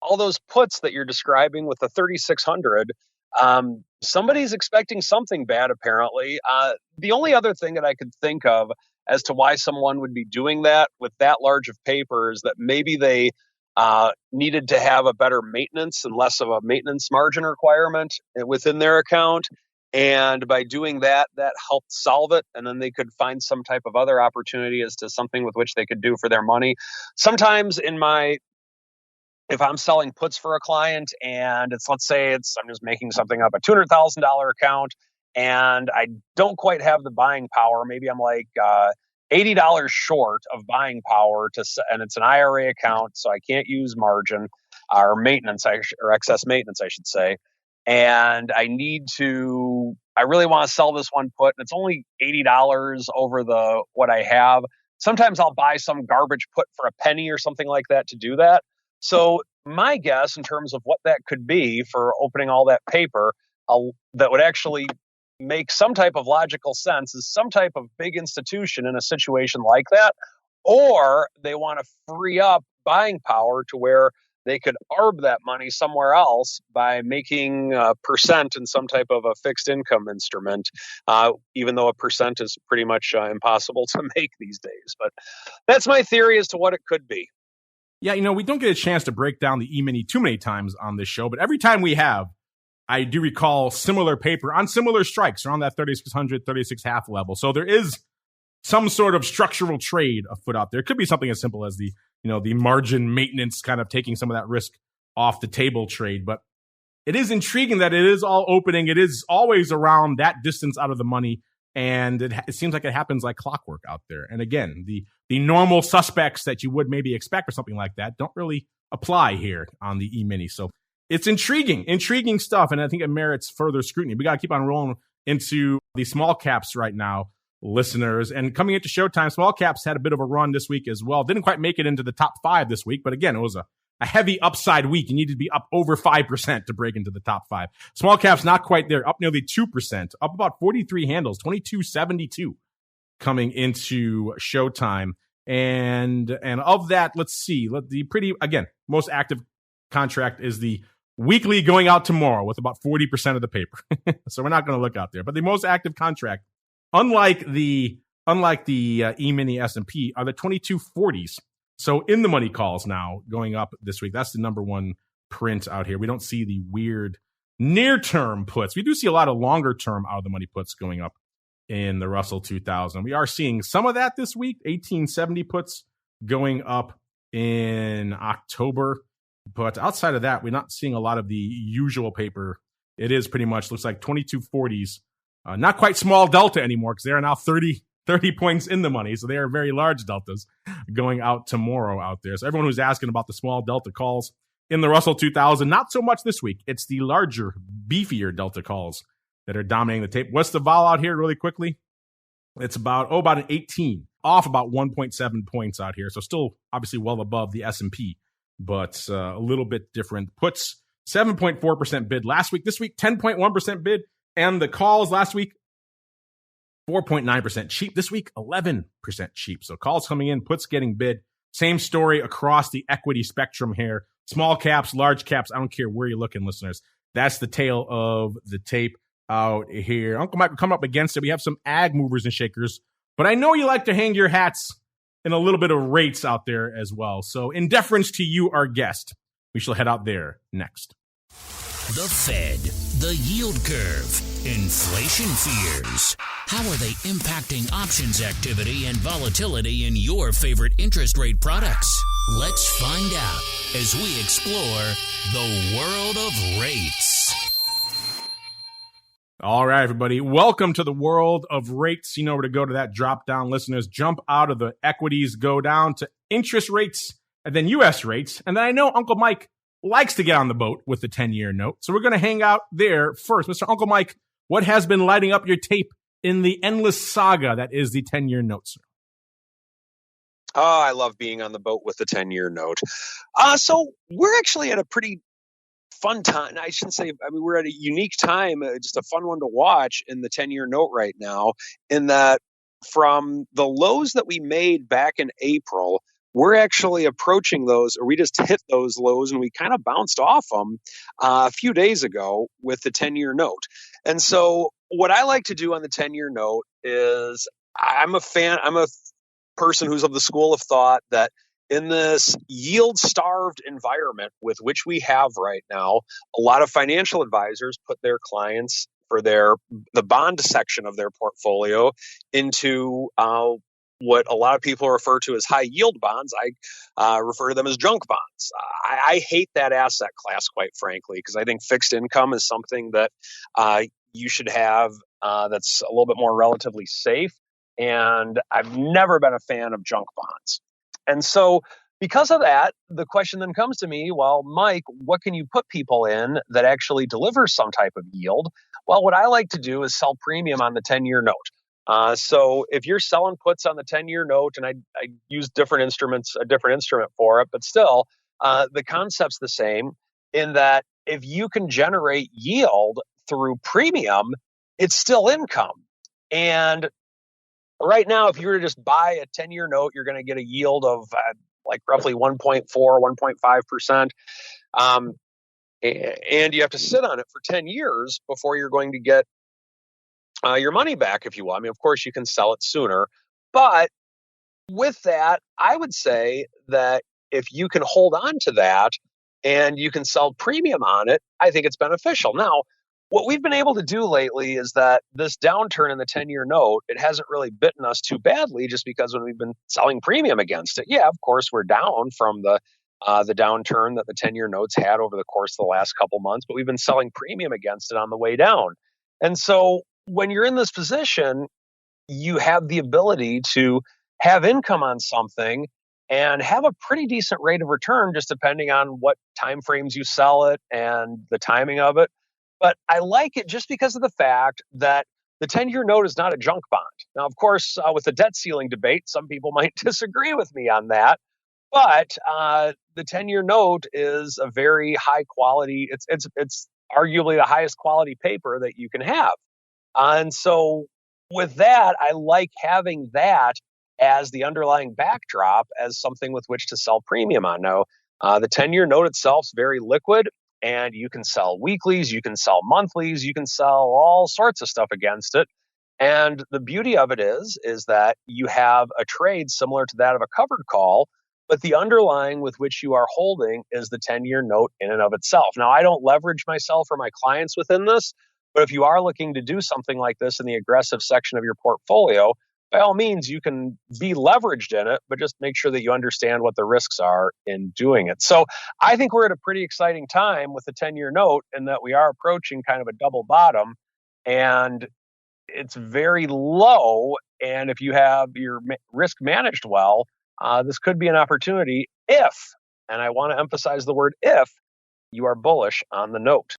all those puts that you're describing with the 3,600, somebody's expecting something bad, apparently. The only other thing that I could think of as to why someone would be doing that with that large of paper is that maybe they needed to have a better maintenance and less of a maintenance margin requirement within their account. And by doing that, that helped solve it. And then they could find some type of other opportunity as to something with which they could do for their money. Sometimes in my if I'm selling puts for a client and let's say I'm just making something up, a $200,000 account, and I don't quite have the buying power. Maybe I'm like $80 short of buying power and it's an IRA account, so I can't use margin or maintenance or excess maintenance, I should say. And I really want to sell this one put, and it's only $80 over what I have. Sometimes I'll buy some garbage put for a penny or something like that to do that. So my guess in terms of what that could be for opening all that paper that would actually make some type of logical sense is some type of big institution in a situation like that, or they want to free up buying power to where they could arb that money somewhere else by making a percent in some type of a fixed income instrument, even though a percent is pretty much impossible to make these days. But that's my theory as to what it could be. Yeah, we don't get a chance to break down the E-mini too many times on this show, but every time we have, I do recall similar paper on similar strikes around that 3,600, 36.5 level. So there is some sort of structural trade afoot out there. It could be something as simple as the margin maintenance, kind of taking some of that risk off the table trade. But it is intriguing that it is all opening. It is always around that distance out of the money. And it seems like it happens like clockwork out there. And again, the normal suspects that you would maybe expect for something like that don't really apply here on the E-mini. So it's intriguing stuff. And I think it merits further scrutiny. We got to keep on rolling into the small caps right now, listeners. And coming into Showtime, small caps had a bit of a run this week as well. Didn't quite make it into the top 5 this week. But again, it was a heavy upside week. You needed to be up over 5% to break into the top 5. Small caps not quite there, up nearly 2%, up about 43 handles, 2272 coming into Showtime. And of that, let's see, most active contract is the weekly going out tomorrow with about 40% of the paper. So we're not going to look out there. But the most active contract, unlike the E-mini S&P, are the 2240s. So in the money calls now going up this week. That's the number one print out here. We don't see the weird near-term puts. We do see a lot of longer-term out of the money puts going up in the Russell 2000. We are seeing some of that this week. 1870 puts going up in October. But outside of that, we're not seeing a lot of the usual paper. It is pretty much looks like 2240s. Not quite small delta anymore because they are now 30 points in the money. So they are very large deltas going out tomorrow out there. So everyone who's asking about the small delta calls in the Russell 2000, not so much this week. It's the larger, beefier delta calls that are dominating the tape. What's the vol out here really quickly? It's about an 18, off about 1.7 points out here. So still obviously well above the S&P, but a little bit different. Puts 7.4% bid last week. This week, 10.1% bid. And the calls last week, 4.9% cheap. This week, 11% cheap. So calls coming in, puts getting bid. Same story across the equity spectrum here. Small caps, large caps. I don't care where you're looking, listeners. That's the tail of the tape out here. Uncle Mike will come up against it. We have some ag movers and shakers, but I know you like to hang your hats in a little bit of rates out there as well. So in deference to you, our guest, we shall head out there next. The Fed, the yield curve, inflation fears. How are they impacting options activity and volatility in your favorite interest rate products? Let's find out as we explore the world of rates. All right, everybody. Welcome to the world of rates. You know where to go to that drop down, listeners. Jump out of the equities, go down to interest rates, and then U.S. rates. And then I know Uncle Mike likes to get on the boat with the 10-year note. So we're going to hang out there first. Mr. Uncle Mike, what has been lighting up your tape in the endless saga that is the 10-year note, sir? Oh, I love being on the boat with the 10-year note. So we're actually at a pretty fun time. I shouldn't say, we're at a unique time, just a fun one to watch in the 10-year note right now, in that from the lows that we made back in April, we're actually approaching those, or we just hit those lows and we kind of bounced off them a few days ago with the 10-year note. And so what I like to do on the 10-year note is I'm a person who's of the school of thought that in this yield-starved environment with which we have right now, a lot of financial advisors put their clients for the bond section of their portfolio into what a lot of people refer to as high yield bonds. I refer to them as junk bonds. I hate that asset class, quite frankly, because I think fixed income is something that you should have that's a little bit more relatively safe. And I've never been a fan of junk bonds. And so because of that, the question then comes to me, well, Mike, what can you put people in that actually delivers some type of yield? Well, what I like to do is sell premium on the 10-year note. So if you're selling puts on the 10-year note, and I use different instruments, a different instrument for it, but still, the concept's the same in that if you can generate yield through premium, it's still income. And right now, if you were to just buy a 10-year note, you're going to get a yield of like roughly 1.4, 1.5%. And you have to sit on it for 10 years before you're going to get your money back, if you will. I mean, of course, you can sell it sooner. But with that, I would say that if you can hold on to that and you can sell premium on it, I think it's beneficial. Now, what we've been able to do lately is that this downturn in the 10-year note, it hasn't really bitten us too badly just because when we've been selling premium against it. Yeah, of course, we're down from the downturn that the 10-year notes had over the course of the last couple months, but we've been selling premium against it on the way down. And so when you're in this position, you have the ability to have income on something and have a pretty decent rate of return, just depending on what time frames you sell it and the timing of it. But I like it just because of the fact that the 10-year note is not a junk bond. Now, of course, with the debt ceiling debate, some people might disagree with me on that. But the 10-year note is a very high quality. It's arguably the highest quality paper that you can have. And so with that, I like having that as the underlying backdrop as something with which to sell premium on. Now, the 10-year note itself is very liquid. And you can sell weeklies, you can sell monthlies, you can sell all sorts of stuff against it. And the beauty of it is that you have a trade similar to that of a covered call, but the underlying with which you are holding is the 10-year note in and of itself. Now, I don't leverage myself or my clients within this, but if you are looking to do something like this in the aggressive section of your portfolio, by all means, you can be leveraged in it, but just make sure that you understand what the risks are in doing it. So I think we're at a pretty exciting time with the 10-year note in that we are approaching kind of a double bottom, and it's very low. And if you have your risk managed well, this could be an opportunity if, and I want to emphasize the word if, you are bullish on the note.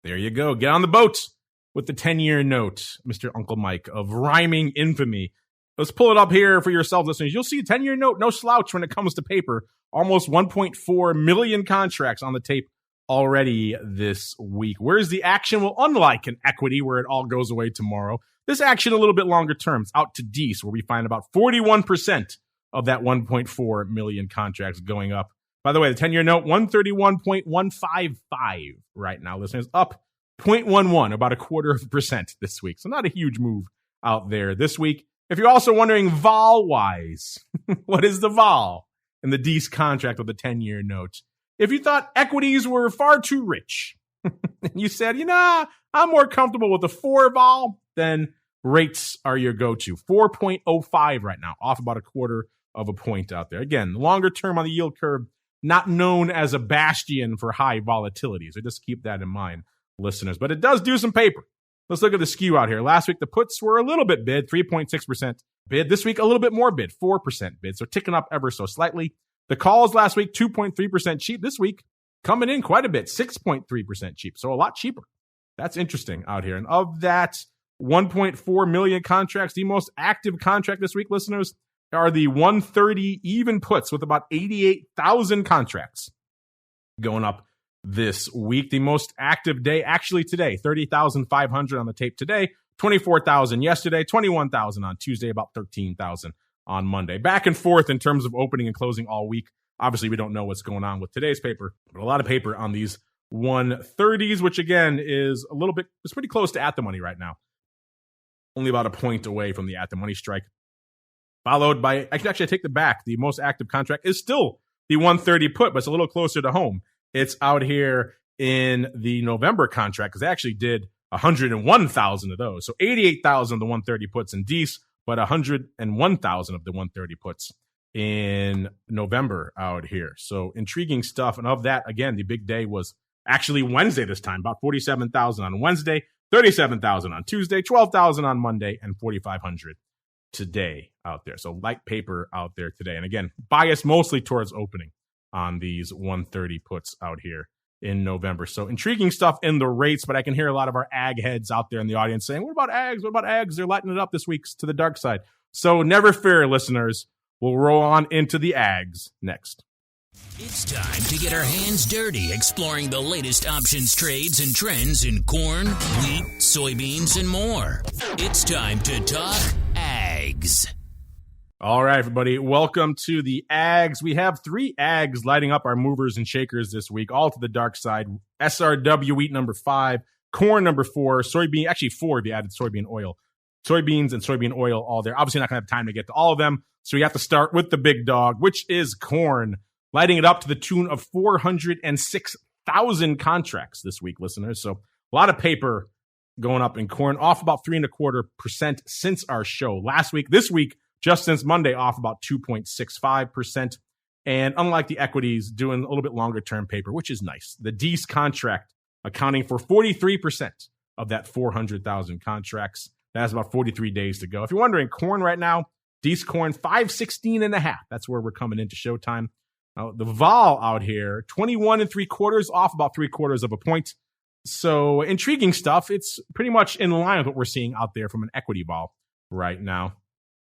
There you go. Get on the boat with the 10-year note, Mr. Uncle Mike of rhyming infamy. Let's pull it up here for yourselves, listeners. You'll see a 10-year note, no slouch when it comes to paper. Almost 1.4 million contracts on the tape already this week. Where's the action? Well, unlike an equity where it all goes away tomorrow, this action a little bit longer term. It's out to Dees, where we find about 41% of that 1.4 million contracts going up. By the way, the 10-year note, 131.155 right now, listeners, up 0.11, about 0.25% this week. So not a huge move out there this week. If you're also wondering vol-wise, what is the vol in the Dees contract of the 10-year note? If you thought equities were far too rich, and you said, I'm more comfortable with the 4 vol, then rates are your go-to. 4.05 right now, off about 0.25 point out there. Again, longer term on the yield curve, not known as a bastion for high volatility. So just keep that in mind, listeners. But it does do some paper. Let's look at the skew out here. Last week, the puts were a little bit bid, 3.6% bid. This week, a little bit more bid, 4% bid. So ticking up ever so slightly. The calls last week, 2.3% cheap. This week, coming in quite a bit, 6.3% cheap. So a lot cheaper. That's interesting out here. And of that 1.4 million contracts, the most active contract this week, listeners, are the 130 even puts with about 88,000 contracts going up this week. The most active day, actually today, 30,500 on the tape today, 24,000 yesterday, 21,000 on Tuesday, about 13,000 on Monday. Back and forth in terms of opening and closing all week. Obviously, we don't know what's going on with today's paper, but a lot of paper on these 130s, which again is a little bit, it's pretty close to at the money right now. Only about a point away from the at the money strike. Followed by, actually I take the back. The most active contract is still the 130 put, but it's a little closer to home. It's out here in the November contract because they actually did 101,000 of those. So 88,000 of the 130 puts in Dees, but 101,000 of the 130 puts in November out here. So intriguing stuff. And of that, again, the big day was actually Wednesday this time, about 47,000 on Wednesday, 37,000 on Tuesday, 12,000 on Monday, and 4,500 today out there. So light paper out there today. And again, biased mostly towards opening on these 130 puts out here in November. So intriguing stuff in the rates, but I can hear a lot of our ag heads out there in the audience saying, what about ags? What about ags? They're lighting it up this week to the dark side. So never fear, listeners. We'll roll on into the ags next. It's time to get our hands dirty exploring the latest options, trades, and trends in corn, wheat, soybeans, and more. It's time to talk ags. All right, everybody. Welcome to the ags. We have 3 ags lighting up our movers and shakers this week, all to the dark side. SRW wheat number 5, corn number 4, soybean, actually 4 if you added soybean oil. Soybeans and soybean oil all there. Obviously not going to have time to get to all of them, so we have to start with the big dog, which is corn, lighting it up to the tune of 406,000 contracts this week, listeners. So a lot of paper going up in corn, off about 3.25% since our show last week. This week, just since Monday, off about 2.65%. And unlike the equities, doing a little bit longer term paper, which is nice. The Dees contract accounting for 43% of that 400,000 contracts. That has about 43 days to go. If you're wondering, corn right now, Dees corn 516.5. That's where we're coming into showtime. The vol out here, 21.75, off about 0.75 of a point. So intriguing stuff. It's pretty much in line with what we're seeing out there from an equity vol right now.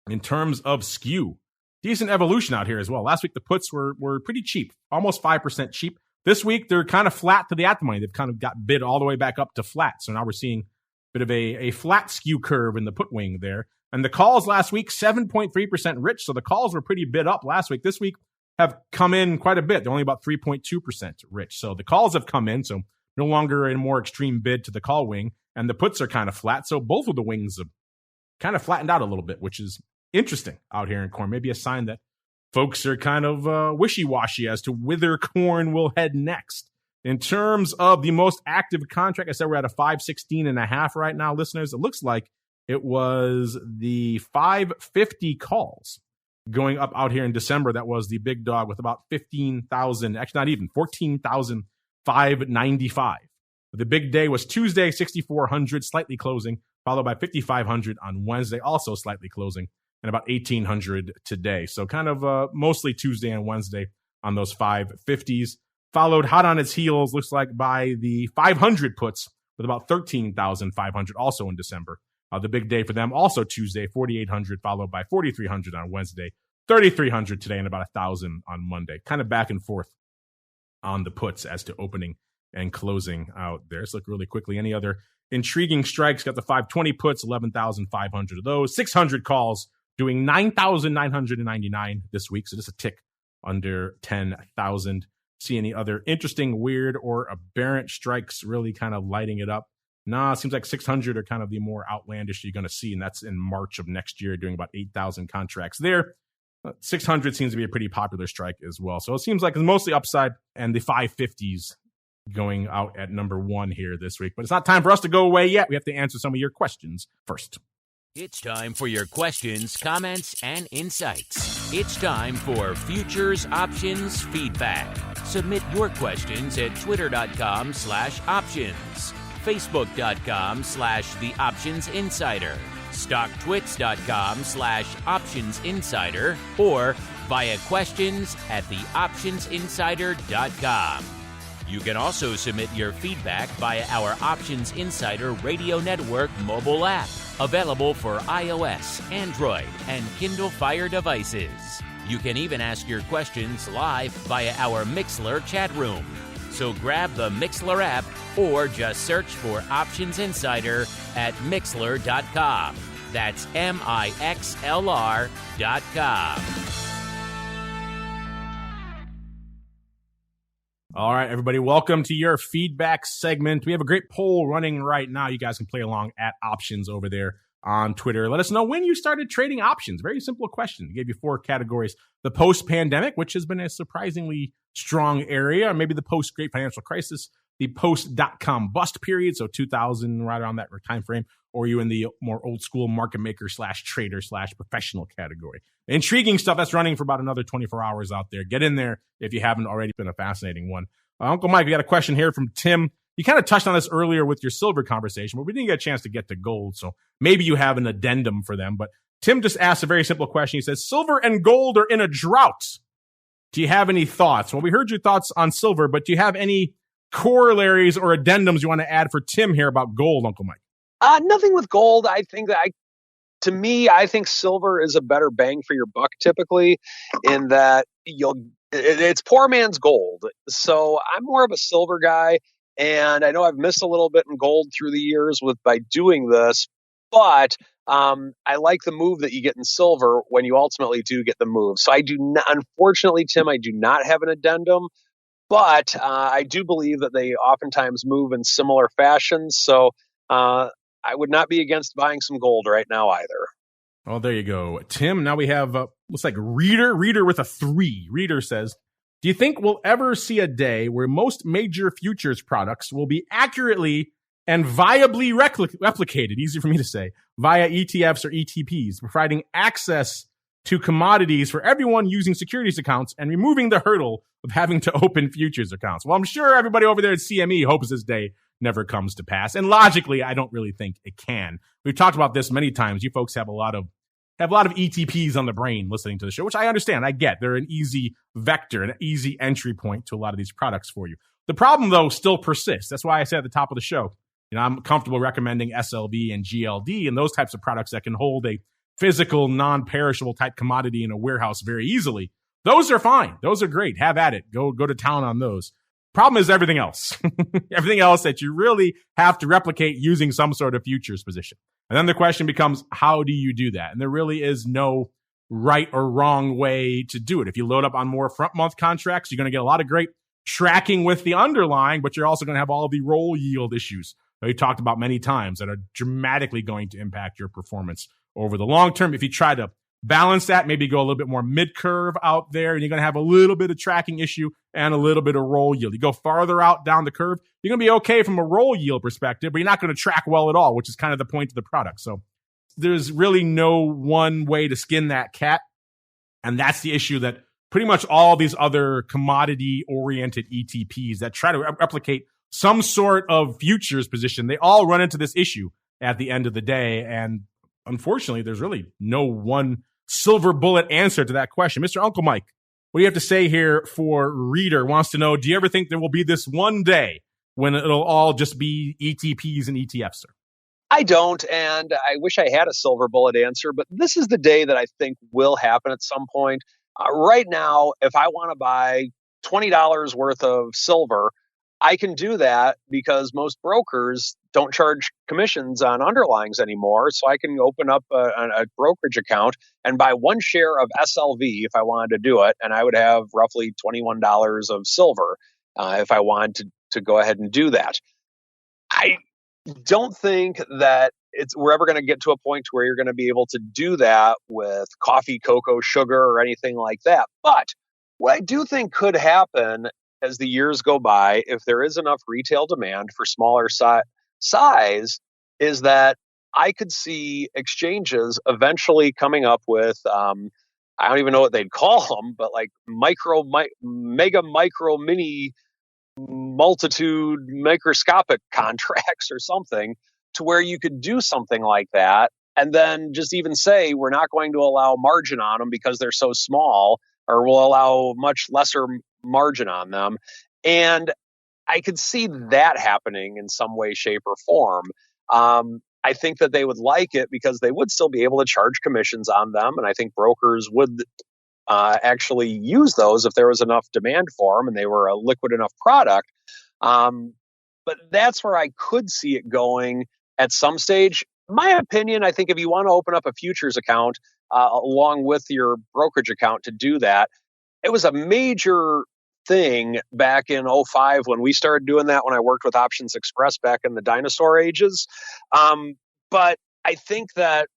In terms of skew, decent evolution out here as well. Last week, the puts were pretty cheap, almost 5% cheap. This week, they're kind of flat to the at the money. They've kind of got bid all the way back up to flat. So now we're seeing a bit of a flat skew curve in the put wing there. And the calls last week, 7.3% rich. So the calls were pretty bid up last week. This week have come in quite a bit. They're only about 3.2% rich. So the calls have come in. So no longer a more extreme bid to the call wing. And the puts are kind of flat. So both of the wings have kind of flattened out a little bit, which is interesting out here in corn. Maybe a sign that folks are kind of wishy-washy as to whither corn will head next. In terms of the most active contract, I said we're at a 516.5 right now, listeners. It looks like it was the 550 calls going up out here in December. That was the big dog with about 15,000, actually not even, 14,595. The big day was Tuesday, 6,400, slightly closing, followed by 5,500 on Wednesday, also slightly closing, and about 1,800 today. So kind of mostly Tuesday and Wednesday on those 550s. Followed hot on its heels, looks like, by the 500 puts with about 13,500 also in December. The big day for them, also Tuesday, 4,800, followed by 4,300 on Wednesday, 3,300 today, and about 1,000 on Monday. Kind of back and forth on the puts as to opening and closing out there. Let's look really quickly. Any other intriguing strikes? Got the 520 puts, 11,500 of those. 600 calls, doing 9,999 this week, so just a tick under 10,000. See any other interesting, weird, or aberrant strikes really kind of lighting it up? Nah, it seems like 600 are kind of the more outlandish you're going to see, and that's in March of next year, doing about 8,000 contracts there. 600 seems to be a pretty popular strike as well. So it seems like it's mostly upside, and the 550s going out at number 1 here this week. But it's not time for us to go away yet. We have to answer some of your questions first. It's time for your questions, comments, and insights. It's time for Futures Options Feedback. Submit your questions at twitter.com/options, facebook.com/theoptionsinsider, stocktwits.com/optionsinsider, or via questions@theoptionsinsider.com. You can also submit your feedback via our Options Insider Radio Network mobile app, available for iOS, Android, and Kindle Fire devices. You can even ask your questions live via our Mixlr chat room. So grab the Mixlr app or just search for Options Insider at Mixlr.com. That's MIXLR.com. All right, everybody, welcome to your feedback segment. We have a great poll running right now. You guys can play along at Options over there on Twitter. Let us know when you started trading options. Very simple question. We gave you 4 categories. The post-pandemic, which has been a surprisingly strong area, or maybe the post-Great Financial Crisis, the post.com bust period, so 2000, right around that time frame, or are you in the more old school market maker / trader / professional category? Intriguing stuff that's running for about another 24 hours out there. Get in there if you haven't already. Been a fascinating one. Uncle Mike, we got a question here from Tim. You kind of touched on this earlier with your silver conversation, but we didn't get a chance to get to gold. So maybe you have an addendum for them. But Tim just asked a very simple question. He says, silver and gold are in a drought. Do you have any thoughts? Well, we heard your thoughts on silver, but do you have any corollaries or addendums you want to add for Tim here about gold, Uncle Mike? Nothing with gold. I think I think silver is a better bang for your buck typically, in that it's poor man's gold. So I'm more of a silver guy, and I know I've missed a little bit in gold through the years by doing this, but I like the move that you get in silver when you ultimately do get the move. So I do not, unfortunately, Tim, I do not have an addendum, but I do believe that they oftentimes move in similar fashions. So I would not be against buying some gold right now either. Oh, there you go. Tim, now we have, looks like Reader with a 3. Reader says, do you think we'll ever see a day where most major futures products will be accurately and viably replicated, easy for me to say, via ETFs or ETPs, providing access to commodities for everyone using securities accounts and removing the hurdle of having to open futures accounts? Well, I'm sure everybody over there at CME hopes this day never comes to pass. And logically, I don't really think it can. We've talked about this many times. You folks have a lot of ETPs on the brain listening to the show, which I understand. I get they're an easy vector, an easy entry point to a lot of these products for you. The problem, though, still persists. That's why I said at the top of the show, I'm comfortable recommending SLV and GLD and those types of products that can hold a physical, non-perishable type commodity in a warehouse very easily. Those are fine. Those are great. Have at it. Go to town on those. Problem is everything else. Everything else that you really have to replicate using some sort of futures position. And then the question becomes, how do you do that? And there really is no right or wrong way to do it. If you load up on more front month contracts, you're going to get a lot of great tracking with the underlying, but you're also going to have all of the roll yield issues that we talked about many times that are dramatically going to impact your performance over the long term. If you try to balance that, maybe go a little bit more mid-curve out there, and you're going to have a little bit of tracking issue and a little bit of roll yield. You go farther out down the curve, you're going to be okay from a roll yield perspective, but you're not going to track well at all, which is kind of the point of the product. So there's really no one way to skin that cat. And that's the issue that pretty much all these other commodity-oriented ETPs that try to replicate some sort of futures position, they all run into this issue at the end of the day. And unfortunately, there's really no one silver bullet answer to that question. Mr. Uncle Mike, what do you have to say here for Reader? Wants to know, do you ever think there will be this one day when it'll all just be ETPs and ETFs, sir? I don't, and I wish I had a silver bullet answer, but this is the day that I think will happen at some point. Right now, if I want to buy $20 worth of silver, I can do that because most brokers don't charge commissions on underlyings anymore. So I can open up a brokerage account and buy one share of SLV if I wanted to do it. And I would have roughly $21 of silver if I wanted to go ahead and do that. I don't think that we're ever going to get to a point where you're going to be able to do that with coffee, cocoa, sugar, or anything like that. But what I do think could happen as the years go by, if there is enough retail demand for smaller size, is that I could see exchanges eventually coming up with, I don't even know what they'd call them, but like mega, micro, mini, multitude, microscopic contracts or something, to where you could do something like that and then just even say, we're not going to allow margin on them because they're so small, or we'll allow much lesser margin on them. And I could see that happening in some way, shape, or form. I think that they would like it because they would still be able to charge commissions on them. And I think brokers would actually use those if there was enough demand for them and they were a liquid enough product. But that's where I could see it going at some stage. My opinion, I think if you want to open up a futures account along with your brokerage account to do that, it was a major thing back in 2005 when we started doing that, when I worked with Options Express back in the dinosaur ages. But I think that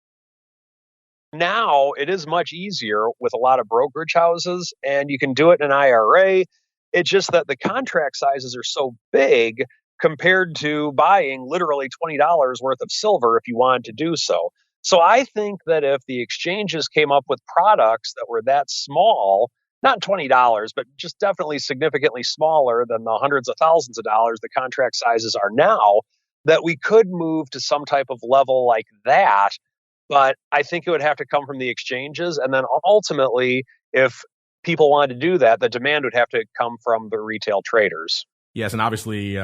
now it is much easier with a lot of brokerage houses, and you can do it in an IRA. It's just that the contract sizes are so big compared to buying literally $20 worth of silver if you wanted to do so. So I think that if the exchanges came up with products that were that small, not $20, but just definitely significantly smaller than the hundreds of thousands of dollars the contract sizes are now, that we could move to some type of level like that. But I think it would have to come from the exchanges. And then ultimately, if people wanted to do that, the demand would have to come from the retail traders. Yes, and obviously,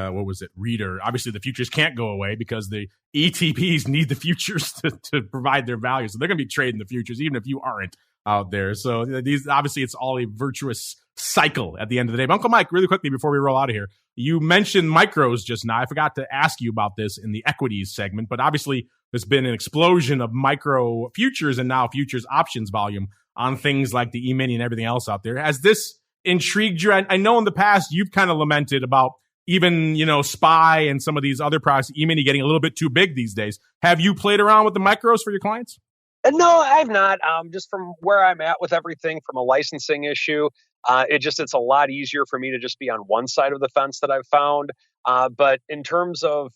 Reader? Obviously, the futures can't go away because the ETPs need the futures to provide their value. So they're going to be trading the futures, even if you aren't out there. So these, obviously, it's all a virtuous cycle at the end of the day. But Uncle Mike, really quickly before we roll out of here, you mentioned micros just now. I forgot to ask you about this in the equities segment, but obviously, there's been an explosion of micro futures and now futures options volume on things like the E-mini and everything else out there. Has this intrigued you? I know in the past you've kind of lamented about even, SPY and some of these other products, E-mini getting a little bit too big these days. Have you played around with the micros for your clients? No, I've not. Just from where I'm at with everything from a licensing issue, it's a lot easier for me to just be on one side of the fence that I've found. But in terms of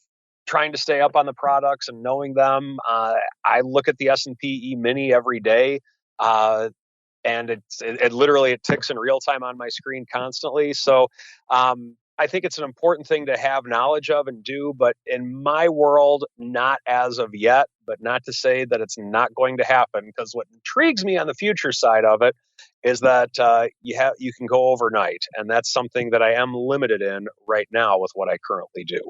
trying to stay up on the products and knowing them, I look at the S&P E-mini every day. And it literally ticks in real time on my screen constantly. So I think it's an important thing to have knowledge of and do, but in my world, not as of yet, but not to say that it's not going to happen, because what intrigues me on the future side of it is that you can go overnight. And that's something that I am limited in right now with what I currently do.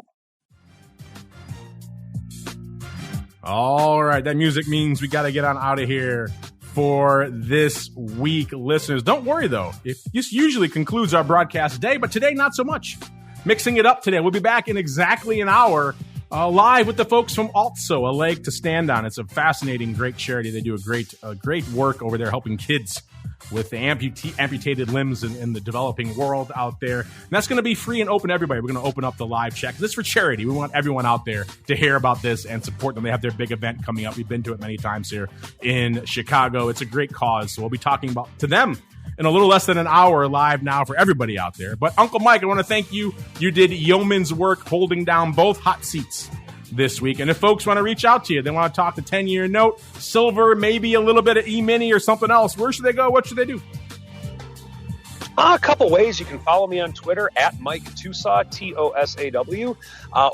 All right. That music means we got to get on out of here for this week, listeners. Don't worry, though. This usually concludes our broadcast day, but today, not so much. Mixing it up today. We'll be back in exactly an hour, live with the folks from Also, a leg to stand on. It's a fascinating, great charity. They do a great work over there helping kids with the amputated limbs in the developing world out there. And that's going to be free and open to everybody. We're going to open up the live chat. This is for charity. We want everyone out there to hear about this and support them. They have their big event coming up. We've been to it many times here in Chicago. It's a great cause. So we'll be talking to them in a little less than an hour live now for everybody out there. But Uncle Mike, I want to thank you. You did yeoman's work holding down both hot seats this week. And if folks want to reach out to you, they want to talk the 10-year note, silver, maybe a little bit of E-mini or something else, where should they go? What should they do? A couple ways. You can follow me on Twitter at Mike TOSAW, TOSAW,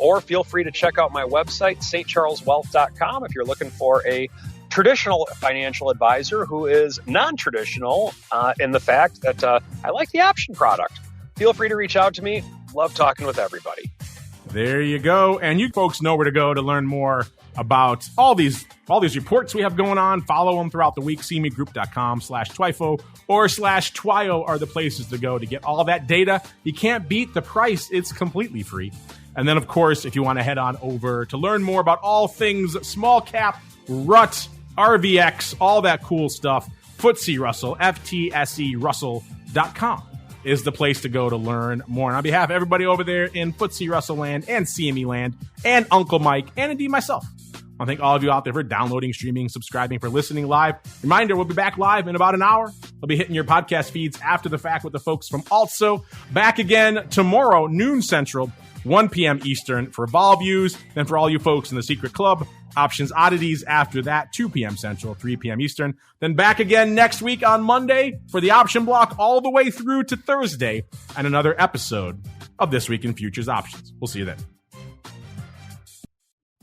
or feel free to check out my website, stcharleswealth.com, if you're looking for a traditional financial advisor who is non-traditional in the fact that I like the option product. Feel free to reach out to me. Love talking with everybody. There you go. And you folks know where to go to learn more about all these reports we have going on. Follow them throughout the week. cmegroup.com/TWIFO or /TWIO are the places to go to get all that data. You can't beat the price. It's completely free. And then, of course, if you want to head on over to learn more about all things small cap, RUT, RVX, all that cool stuff, FTSE Russell, FTSE is the place to go to learn more. And on behalf of everybody over there in FTSE Russell land and CME land and Uncle Mike and indeed myself, I thank all of you out there for downloading, streaming, subscribing, for listening live. Reminder, we'll be back live in about an hour. We'll be hitting your podcast feeds after the fact with the folks from Also. Back again tomorrow, noon Central, 1 p.m. Eastern for Vol Views. Then for all you folks in the Secret Club, Options Oddities after that, 2 p.m. Central, 3 p.m. Eastern. Then back again next week on Monday for the option block all the way through to Thursday and another episode of This Week in Futures Options. We'll see you then.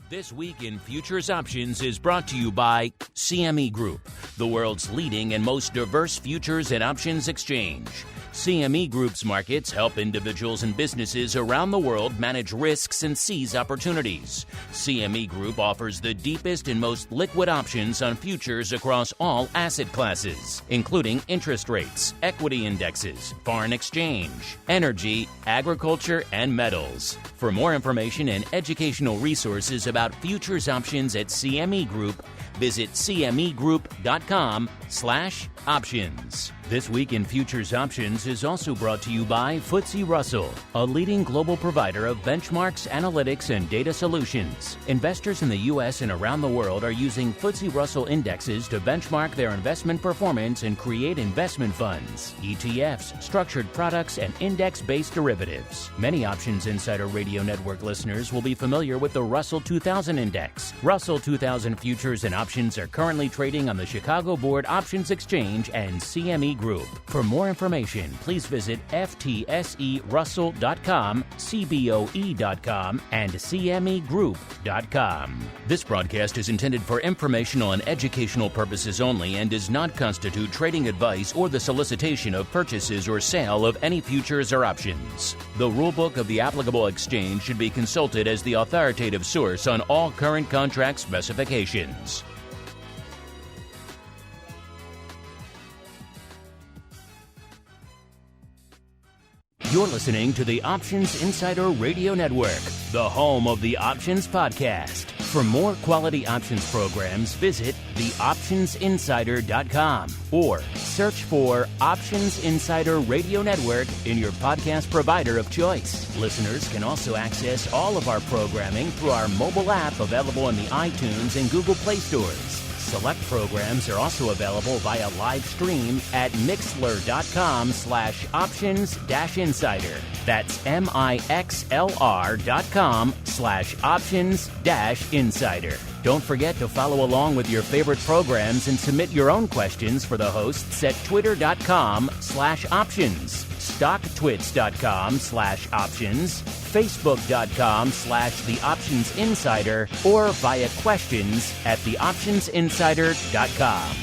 This Week in Futures Options is brought to you by CME Group, the world's leading and most diverse futures and options exchange. CME Group's markets help individuals and businesses around the world manage risks and seize opportunities. CME Group offers the deepest and most liquid options on futures across all asset classes, including interest rates, equity indexes, foreign exchange, energy, agriculture, and metals. For more information and educational resources about futures options at CME Group, Visit cmegroup.com/options. This Week in Futures Options is also brought to you by FTSE Russell, a leading global provider of benchmarks, analytics, and data solutions. Investors in the U.S. and around the world are using FTSE Russell indexes to benchmark their investment performance and create investment funds, ETFs, structured products, and index-based derivatives. Many Options Insider Radio Network listeners will be familiar with the Russell 2000 Index. Russell 2000 futures and options are currently trading on the Chicago Board Options Exchange and CME Group. For more information, please visit ftserussell.com, cboe.com, and cmegroup.com. This broadcast is intended for informational and educational purposes only and does not constitute trading advice or the solicitation of purchases or sale of any futures or options. The rulebook of the applicable exchange should be consulted as the authoritative source on all current contract specifications. You're listening to the Options Insider Radio Network, the home of the Options Podcast. For more quality options programs, visit theoptionsinsider.com or search for Options Insider Radio Network in your podcast provider of choice. Listeners can also access all of our programming through our mobile app available in the iTunes and Google Play stores. Select programs are also available via live stream at mixlr.com/options-insider. That's mixlr.com/options-insider. Don't forget to follow along with your favorite programs and submit your own questions for the hosts at twitter.com/options, stocktwits.com/options, facebook.com/theoptionsinsider, or via questions at theoptionsinsider.com.